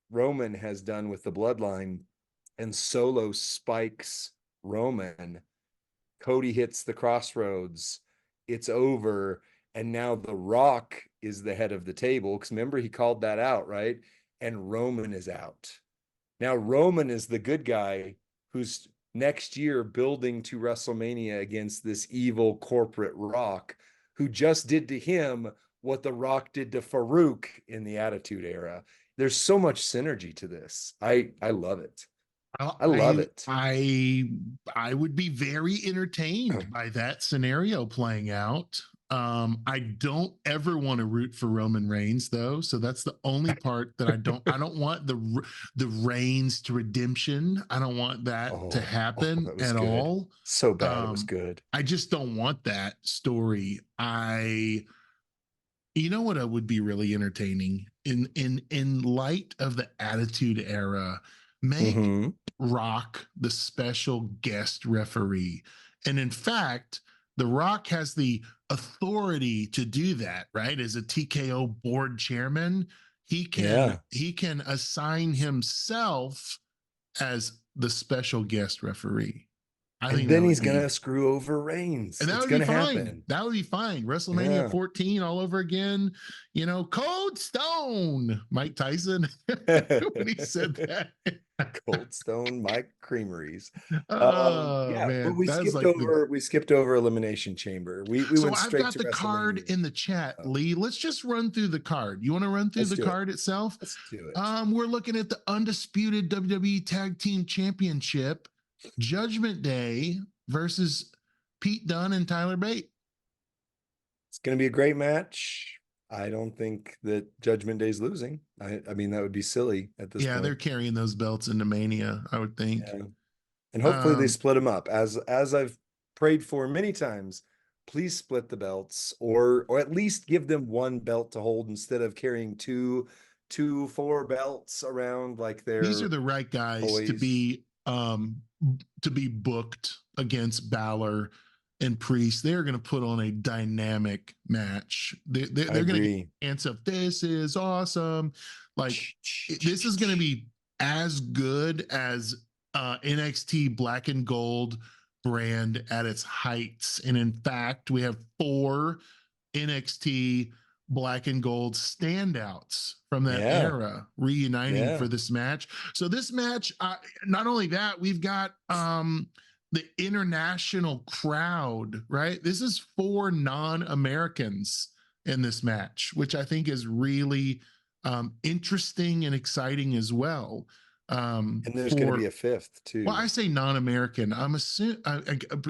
Roman has done with the Bloodline, and Solo spikes Roman, Cody hits the crossroads, it's over, and now The Rock is the head of the table, because remember he called that out, right? And Roman is out. Now Roman is the good guy who's next year building to WrestleMania against this evil corporate Rock who just did to him what The Rock did to Farouk in the Attitude Era. There's so much synergy to this. I love it. I love it. I would be very entertained by that scenario playing out. I don't ever want to root for Roman Reigns though, so that's the only part that I don't want the Reigns to redemption. I don't want that to happen that was at good. all. So bad it was good. I just don't want that story. You know what would be really entertaining in light of the Attitude Era, make Rock the special guest referee. And in fact, The Rock has the authority to do that, right? As a TKO board chairman, he can assign himself as the special guest referee. And then he's going to screw over Reigns. And that would be fine. That would be fine. WrestleMania 14 all over again. You know, Cold Stone, Mike Tyson, when he said that. Cold Stone, Mike Creameries. Man, but we skipped over Elimination Chamber. We went straight to I've got the card in the chat, Lee. Let's just run through the card. You want to run through the card itself? Let's do it. We're looking at the undisputed WWE Tag Team Championship. Judgment Day versus Pete Dunne and Tyler Bate. It's going to be a great match. I don't think that Judgment Day's losing. I mean, that would be silly at this point. Yeah, they're carrying those belts into Mania, I would think. Yeah. And hopefully they split them up. As I've prayed for many times, please split the belts or at least give them one belt to hold instead of carrying two, 4 belts around like they're these are the right guys boys. to be booked against Balor and Priest. They're going to put on a dynamic match. They're going to answer. This is awesome. Like this is going to be as good as NXT Black and Gold brand at its heights. And in fact, we have 4 NXT Black and Gold standouts from that era reuniting for this match. So this match, not only that, we've got the international crowd, right? This is 4 non-Americans in this match, which I think is really interesting and exciting as well. And there's going to be a 5th too. Well, I say non-American. I'm assuming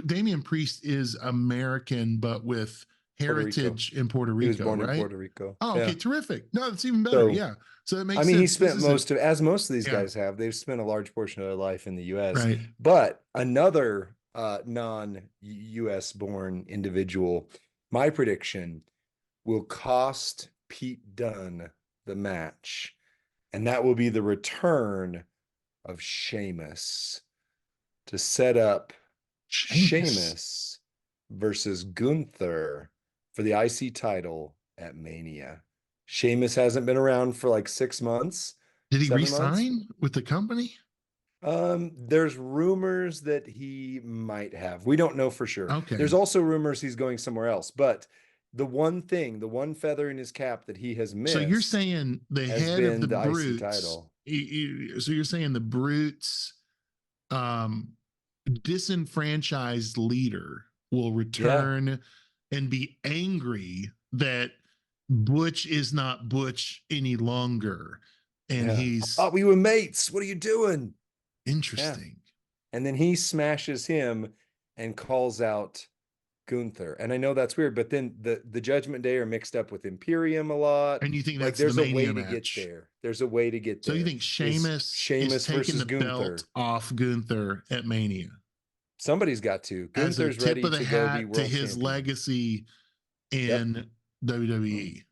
Damian Priest is American, but with heritage in Puerto Rico. He was born in Puerto Rico. Oh, okay, terrific. No, that's even better. So it makes sense. I mean, he spent most of these guys have. They've spent a large portion of their life in the U.S. Right. But another non-U.S. born individual, my prediction, will cost Pete Dunne the match, and that will be the return of Sheamus to set up Sheamus versus Gunther for the IC title at Mania. Sheamus hasn't been around for like 6 months. Did he resign with the company? There's rumors that he might have. We don't know for sure. Okay. There's also rumors he's going somewhere else. But the one feather in his cap that he has missed. So you're saying the head of the Brutes title. So you're saying the Brutes disenfranchised leader will return and be angry that Butch is not Butch any longer. And he's we were mates. What are you doing? Interesting. Yeah. And then he smashes him and calls out Gunther. And I know that's weird, but then the Judgment Day are mixed up with Imperium a lot. And you think that's there's the a way match. To get there. There's a way to get there. So you think Sheamus is taking the Gunther. belt off Gunther at Mania? Somebody's got to. Gunther's ready to go be world to his champion. Legacy in WWE.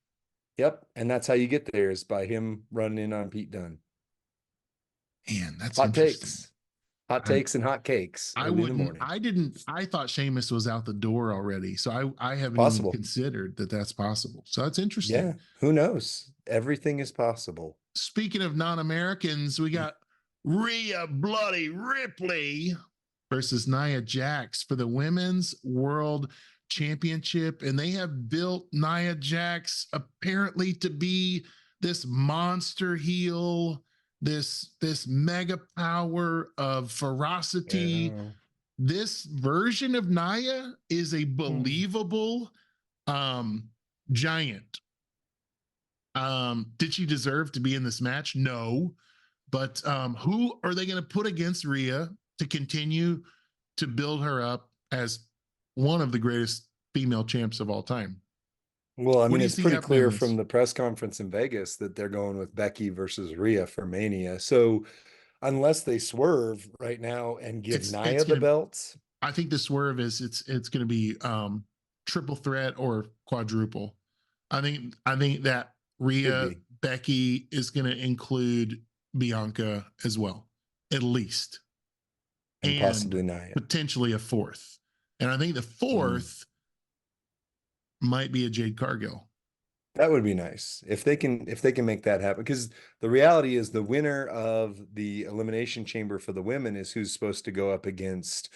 Yep. And that's how you get there, is by him running in on Pete Dunne. Man, that's hot interesting. Takes. Hot takes and hot cakes. I thought Sheamus was out the door already. So I haven't even considered that that's possible. So that's interesting. Yeah. Who knows? Everything is possible. Speaking of non-Americans, we got Rhea Bloody Ripley versus Nia Jax for the Women's World Championship. And they have built Nia Jax apparently to be this monster heel this mega power of ferocity. Yeah. This version of Naya is a Hmm. believable giant. Did she deserve to be in this match? No. But who are they going to put against Rhea to continue to build her up as one of the greatest female champs of all time? Well, I What mean, do you it's see pretty happening in clear this? from the press conference in Vegas that they're going with Becky versus Rhea for Mania. So unless they swerve right now and give It's Nia the gonna. belts, I think the swerve is it's gonna be triple threat or quadruple. I think that could Rhea be, Becky is gonna include Bianca as well, at least, and and possibly Nia. potentially a fourth. And I think the Mm. fourth might be a Jade Cargill. That would be nice if they can make that happen. Because the reality is the winner of the Elimination Chamber for the women is who's supposed to go up against,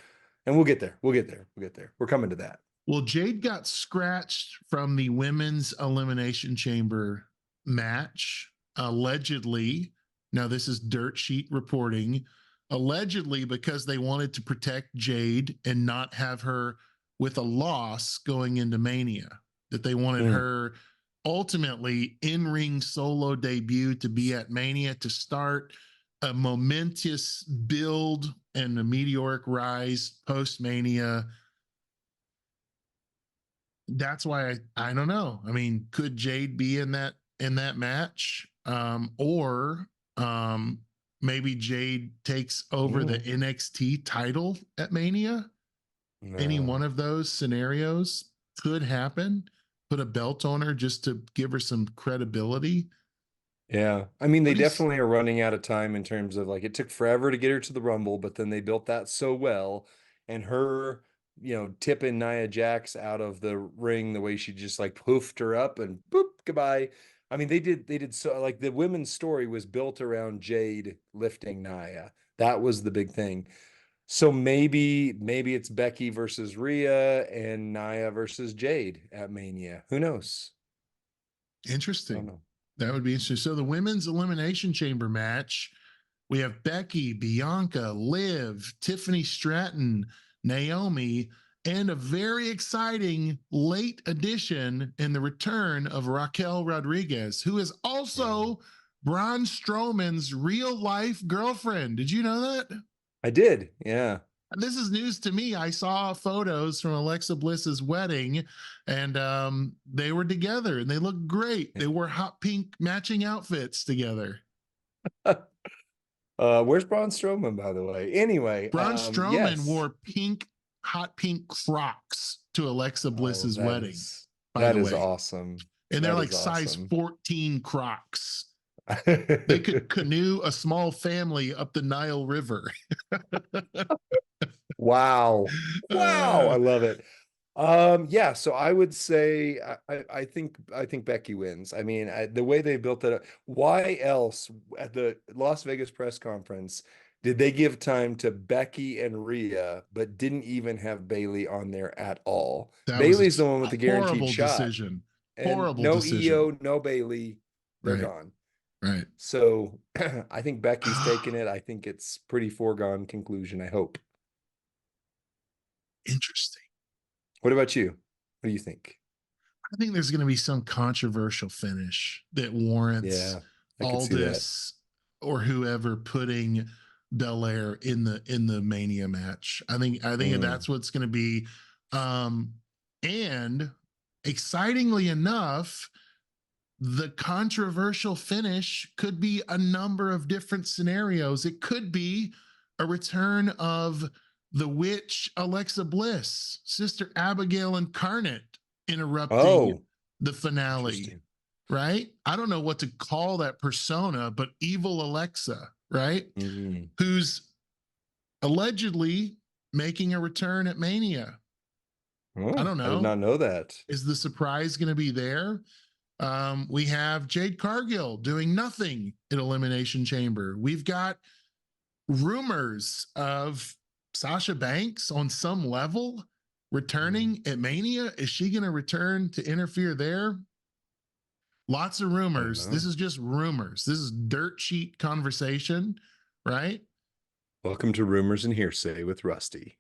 and we'll get there. We'll get there. We'll get there. We're coming to that. Well, Jade got scratched from the women's elimination chamber match, allegedly. Now, this is dirt sheet reporting. Allegedly, because they wanted to protect Jade and not have her with a loss going into Mania, that they wanted Mm. her ultimately in ring solo debut to be at Mania to start a momentous build and a meteoric rise post Mania. That's why I don't know. I mean, could Jade be in that match? Or maybe Jade takes over the Mm. NXT title at Mania. Any one No. of those scenarios could happen. Put a belt on her just to give her some credibility. Yeah. I mean, they What do you s- definitely are running out of time in terms of like it took forever to get her to the Rumble, but then they built that so well. And her, tipping Nia Jax out of the ring the way she just like poofed her up and boop, goodbye. I mean, they did so like the women's story was built around Jade lifting Nia. That was the big thing. So maybe it's Becky versus Rhea and Nia versus Jade at Mania. Who knows? I don't Interesting. know. That would be interesting. So the women's elimination chamber match, we have Becky, Bianca, Liv, Tiffany Stratton, Naomi, and a very exciting late addition in the return of Raquel Rodriguez, who is Yeah. also Braun Strowman's real life girlfriend. Did you know that? I did. Yeah. This is news to me. I saw photos from Alexa Bliss's wedding, and they were together, and they looked great. They wore hot pink matching outfits together. Where's Braun Strowman, by the way? Anyway, Braun Strowman yes. wore hot pink Crocs to Alexa Oh, Bliss's that wedding, is by that the is way. awesome. And they're That like is size awesome. 14 Crocs. They could canoe a small family up the Nile River. Wow. Wow. uh, I love it. Yeah, so I would say I think Becky wins. I mean, the way they built it up, why else at the Las Vegas press conference did they give time to Becky and Rhea, but didn't even have Bailey on there at all? that was Bailey's the one with a the guaranteed horrible shot. decision. And Horrible no decision. EO, no Bailey, they're Right. gone. Right. So I think Becky's taking it. I think it's pretty foregone conclusion, I hope. Interesting. What about you? What do you think? I think there's going to be some controversial finish that warrants Yeah, I could see that. Aldis or whoever putting Belair in the Mania match. I think Mm. that's what's going to be. Um, and excitingly enough, the controversial finish could be a number of different scenarios. It could be a return of the witch Alexa Bliss, Sister Abigail Incarnate interrupting Oh, the finale, interesting. right? I don't know what to call that persona, but evil Alexa, right? Mm. Who's allegedly making a return at Mania. I Oh, don't I did know. not know that. Is the surprise going to be there? We have Jade Cargill doing nothing in Elimination Chamber. We've got rumors of Sasha Banks on some level returning at Mania. Is she going to return to interfere there? Lots of I don't rumors. This know. is just rumors. This is dirt sheet conversation, right? Welcome to Rumors and Hearsay with Rusty.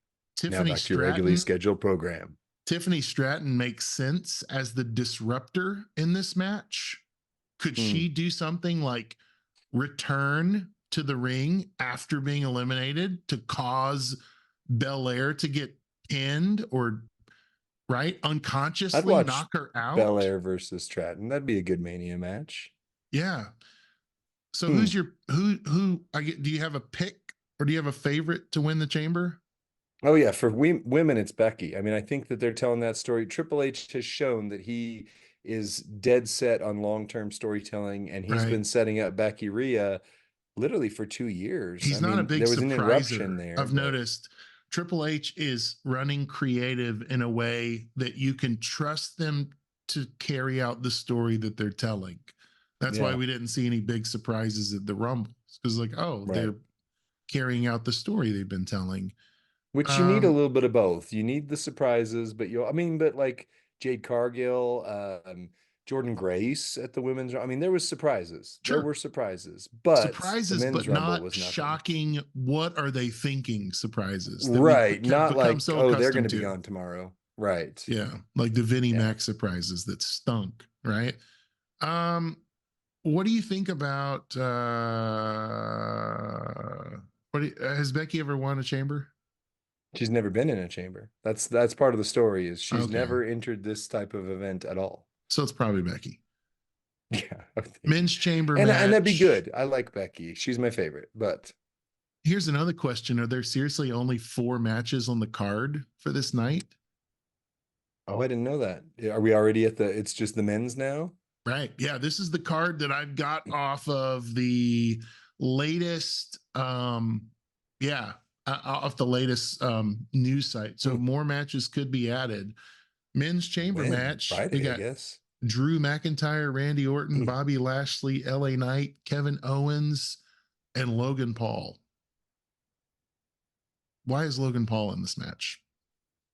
Now Tiffany back to your regularly Stratton. scheduled program. Tiffany Stratton makes sense as the disruptor in this match. Could Hmm. she do something like return to the ring after being eliminated to cause Belair to get pinned or right I'd unconsciously watch knock her out? Belair versus Stratton. That'd be a good Mania match. Yeah. So Hmm. who's your who I get, do you have a pick or do you have a favorite to win the chamber? Oh yeah, for women, it's Becky. I mean, I think that they're telling that story. Triple H has shown that he is dead set on long-term storytelling, and he's Right. been setting up Becky Rhea literally for 2 years. I He's not a mean, big there was an interruption surpriser. there, I've but noticed Triple H is running creative in a way that you can trust them to carry out the story that they're telling. That's why yeah, we didn't see any big surprises at the Rumbles because, like, oh, right. they're carrying out the story they've been telling. Which you need a Um, little bit of both. You need the surprises, but I mean, but like Jade Cargill, Jordan Grace at the women's, I mean, there was surprises. There sure, were surprises, but the surprises, men's but rumble not was nothing. shocking. What are they thinking? Surprises that we Right. have Not become like, so oh, they're going accustomed to be to. on tomorrow. Right. Yeah, like the Vinnie Yeah. Mac surprises that stunk, right? Um, what do you think about has Becky ever won a chamber? She's never been in a chamber. That's part of the story is she's Okay, never entered this type of event at all. so it's probably Becky. Yeah, I think. Men's chamber And that'd be match. good. I like Becky. She's my favorite, but Here's another question: are there seriously only 4 matches on the card for this night? oh, I didn't know that. Are we already at it's just the men's now? Right. Yeah, this is the card that I've got off of the latest yeah, off the latest news site. So Hmm. more matches could be added. Men's chamber When? match, we Friday, I got guess. Drew McIntyre, Randy Orton, Bobby Lashley, LA Knight, Kevin Owens, and Logan Paul. Why is Logan Paul in this match?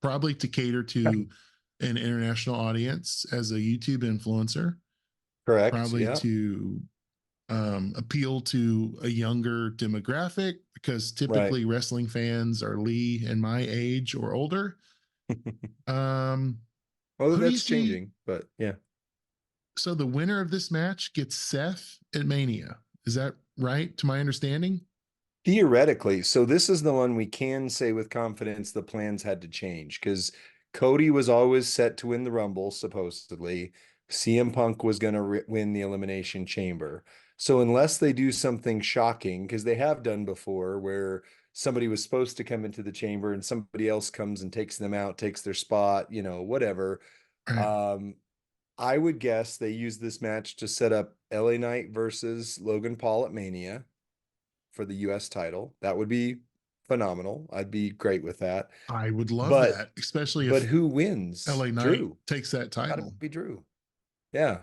Probably to cater to an international audience as a YouTube influencer, Correct. probably Yeah. to appeal to a younger demographic because Right. typically wrestling fans are Lee and my age or older. Um, Well, who do you that's see? changing, but yeah. So the winner of this match gets Seth at Mania. Is that right? To my understanding? Theoretically, so this is the one we can say with confidence the plans had to change because Cody was always set to win the Rumble, supposedly. CM Punk was going to win the Elimination Chamber. So, unless they do something shocking, because they have done before where somebody was supposed to come into the chamber and somebody else comes and takes them out, takes their spot, whatever. Right. Um, I would guess they use this match to set up LA Knight versus Logan Paul at Mania for the US title. That would be phenomenal. I'd be great with that. I would love But that, especially but if who wins? LA Knight Drew. takes that Gotta title. be Drew. Yeah.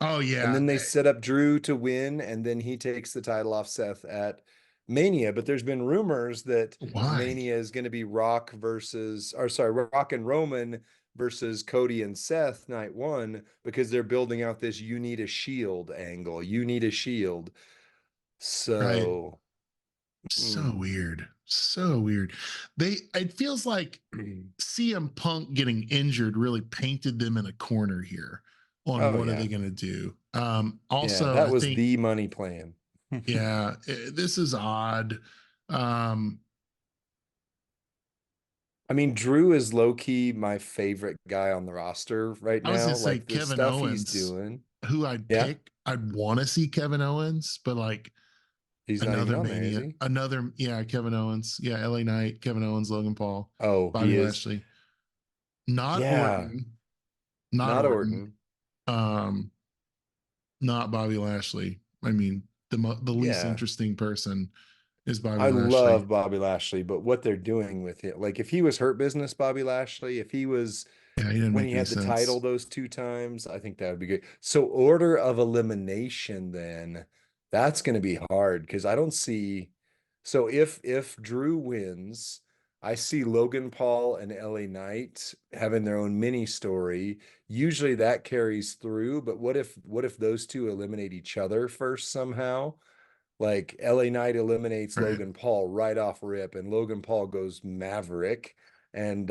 Oh And yeah. then they set up Drew to win, and then he takes the title off Seth at Mania. But there's been rumors that Why? Mania is going to be Rock and Roman versus Cody and Seth night one because they're building out this you need a shield angle. You need a shield. Right. So, So weird. So weird. It feels like CM Punk getting injured really painted them in a corner here on oh what are yeah. they going to do. Yeah, Also, that I was think, the money plan. yeah, this is odd. Um, I mean, Drew is low key my favorite guy on the roster right I was now. going to say Like the Kevin stuff he's Owens, doing. who I'd Yeah, pick. I'd want to see Kevin Owens, but like he's not even another on there, is Mania, he? yeah, Kevin Owens. Yeah, LA Knight, Kevin Owens, Logan Paul, Oh, Bobby he is. Lashley. Not Yeah, Orton. Not not Orton. Orton. Um, not Bobby Lashley. I mean, the least Yeah, interesting person is Bobby I Lashley. love Bobby Lashley, but what they're doing with it, like if he was Hurt Business Bobby Lashley, if he was Yeah, he didn't when make he any had the title sense. those 2 times, I think that would be good. So order of elimination, then that's going to be hard because I don't see. So if Drew wins, I see Logan Paul and LA Knight having their own mini story. Usually that carries through, but what if those two eliminate each other first somehow? Like LA Knight eliminates Right. Logan Paul right off rip, and Logan Paul goes Maverick and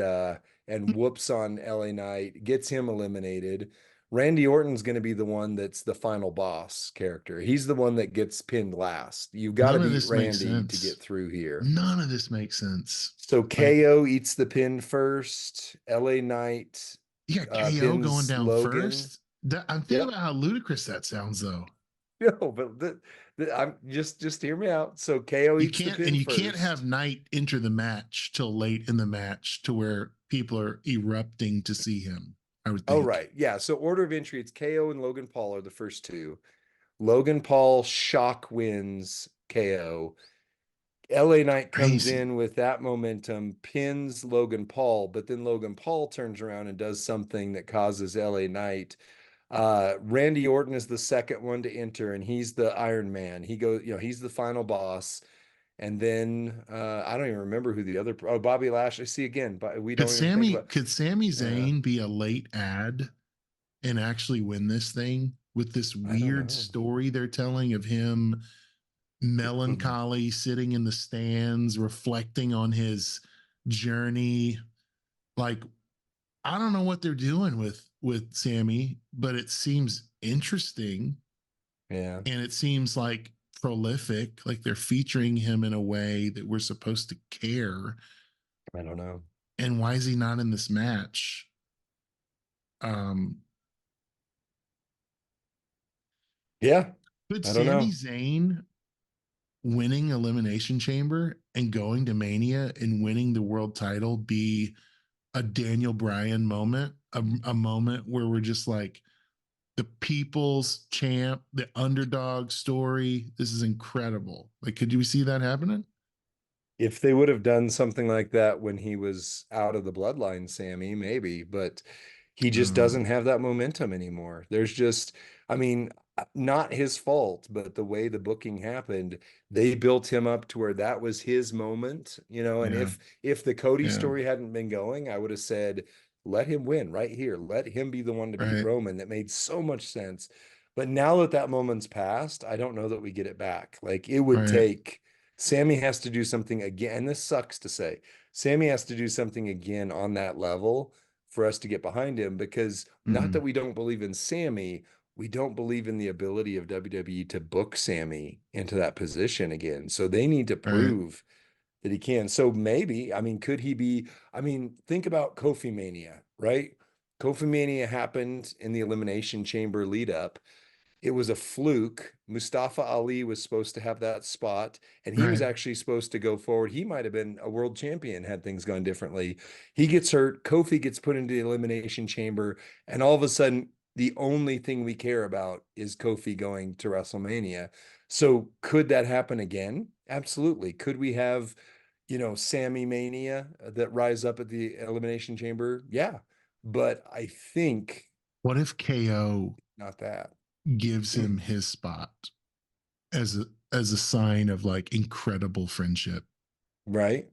whoops on LA Knight, gets him eliminated. Randy Orton's going to be the one that's the final boss character. He's the one that gets pinned last. You've got to None of beat this makes Randy to sense. get through here. None of this makes sense. So Like, KO eats the pin first. LA Knight you got KO going pins down Logan. first. I'm thinking Yep. about how ludicrous that sounds, though. No, but I'm just hear me out. So KO You eats the can't, and pin you can't have first. Knight enter the match till late in the match to where people are erupting to see him, I would Oh, think. right. Yeah. So order of entry, it's KO and Logan Paul are the first two. Logan Paul shock wins KO. LA Knight comes Crazy. in with that momentum, pins Logan Paul, but then Logan Paul turns around and does something that causes LA Knight. Randy Orton is the second one to enter, and he's the Iron Man. He goes, he's the final boss. And then I don't even remember who the other. Oh, Bobby Lashley. See again, but we don't even think about. Could Sami Yeah, Zayn be a late ad and actually win this thing with this I don't weird know. story they're telling of him melancholy sitting in the stands reflecting on his journey? Like, I don't know what they're doing with Sammy, but it seems interesting, Yeah, and it seems like prolific, like they're featuring him in a way that we're supposed to care. I don't know. And why is he not in this match? um Yeah, could I don't Sami know. Zayn winning Elimination Chamber and going to Mania and winning the world title be a Daniel Bryan moment, a moment where we're just like the people's champ, the underdog story? This is incredible. Like, could you see that happening? If they would have done something like that when he was out of the bloodline, Sammy, maybe, but he just Um, doesn't have that momentum anymore. There's just, I mean, not his fault, but the way the booking happened, they built him up to where that was his moment, and yeah, if the Cody yeah, story hadn't been going, I would have said, let him win right here. Let him be the one to beat right, Roman. That made so much sense. But now that that moment's passed, I don't know that we get it back. Like it would right. take Sammy has to do something again. And this sucks to say. Sammy has to do something again on that level for us to get behind him because not that Mm, we don't believe in Sammy, we don't believe in the ability of WWE to book Sammy into that position again. So they need to right. prove that he can. So maybe, I mean, could he be? I mean, think about Kofi Mania, right? Kofi Mania happened in the Elimination Chamber lead up. It was a fluke. Mustafa Ali was supposed to have that spot, and he was Right. actually supposed to go forward. He might have been a world champion had things gone differently. He gets hurt. Kofi gets put into the elimination chamber, and all of a sudden, the only thing we care about is Kofi going to WrestleMania. So, could that happen again? Absolutely. Could we have, Sammy Mania that rise up at the elimination chamber? Yeah. But I think What if KO not that. gives him his spot as a sign of like incredible friendship? Right?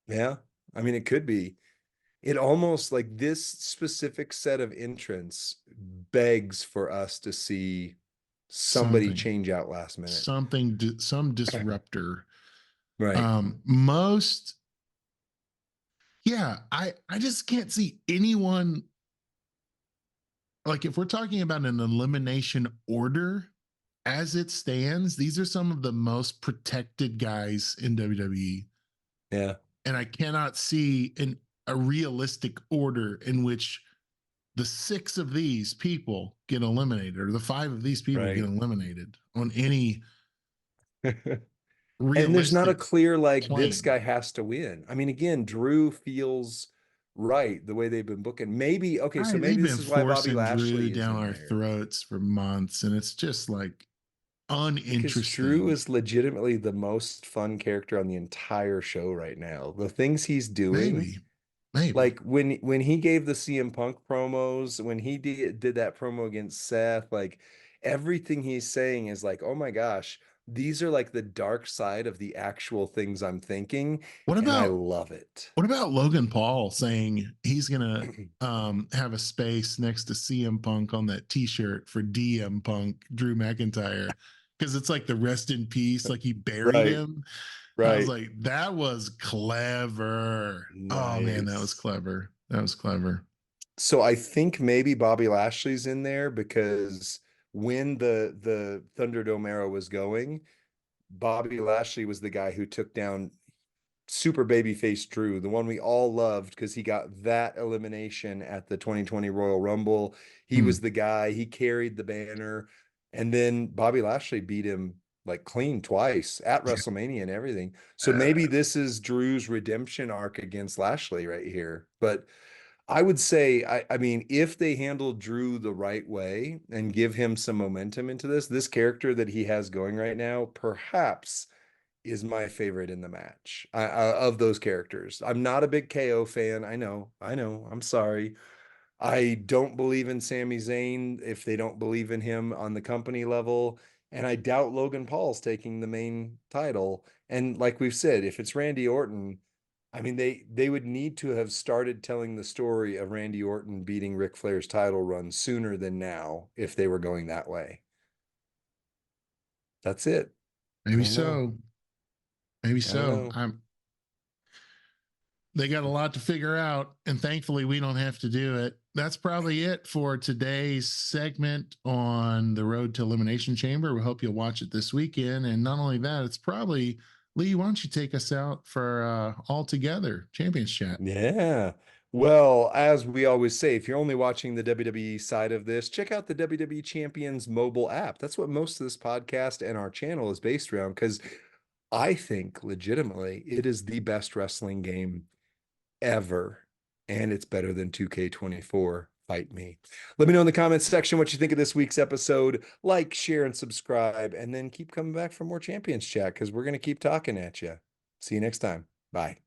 Yeah. I mean, it could be. It almost like this specific set of entrants begs for us to see somebody Something, change out last minute. some disruptor. Right. Most, yeah, I just can't see anyone. Like, if we're talking about an elimination order as it stands, these are some of the most protected guys in WWE. Yeah. And I cannot see a realistic order in which the six of these people get eliminated or the five of these people get Right. eliminated on any And there's not a realistic clear like this plane. guy has to win. I mean, again, Drew feels right the way they've been booking. Maybe okay, so Right, maybe they've this been is why Bobby forcing Drew Lashley is down in our there. throats for months, and it's just like Because Drew uninteresting. is legitimately the most fun character on the entire show right now. The things he's doing, Maybe, maybe. like when he gave the CM Punk promos, when he did that promo against Seth, like everything he's saying is like, oh my gosh, these are like the dark side of the actual things I'm thinking, What and I about love it. what about Logan Paul saying he's gonna have a space next to CM Punk on that T-shirt for DM Punk, Drew McIntyre, because it's like the rest in peace, like he buried Right, him. I was right. like, that was clever. Oh man, that was Nice. clever. That was clever. So I think maybe Bobby Lashley's in there because when the Thunderdome era was going, Bobby Lashley was the guy who took down super babyface Drew, the one we all loved because he got that elimination at the 2020 Royal Rumble. He Hmm. was the guy, he carried the banner, and then Bobby Lashley beat him like clean twice at WrestleMania and everything. So maybe this is Drew's redemption arc against Lashley right here. But I would say, I mean, if they handle Drew the right way and give him some momentum into this character that he has going right now, perhaps is my favorite in the match of those characters. I'm not a big KO fan. I know. I'm sorry. I don't believe in Sami Zayn if they don't believe in him on the company level. And I doubt Logan Paul's taking the main title. And like we've said, if it's Randy Orton, I mean, they would need to have started telling the story of Randy Orton beating Ric Flair's title run sooner than now if they were going that way. That's it. I Maybe don't know. so. Maybe I don't so. know. They got a lot to figure out, and thankfully we don't have to do it. That's probably it for today's segment on the Road to Elimination Chamber. We hope you'll watch it this weekend. And not only that, it's probably, Lee, why don't you take us out for All Together Champions Chat? Yeah. Well, as we always say, if you're only watching the WWE side of this, check out the WWE Champions mobile app. That's what most of this podcast and our channel is based around because I think legitimately it is the best wrestling game ever. And it's better than 2K24. Fight me. Let me know in the comments section what you think of this week's episode. Like, share, and subscribe. And then keep coming back for more Champions Chat because we're going to keep talking at you. See you next time. Bye.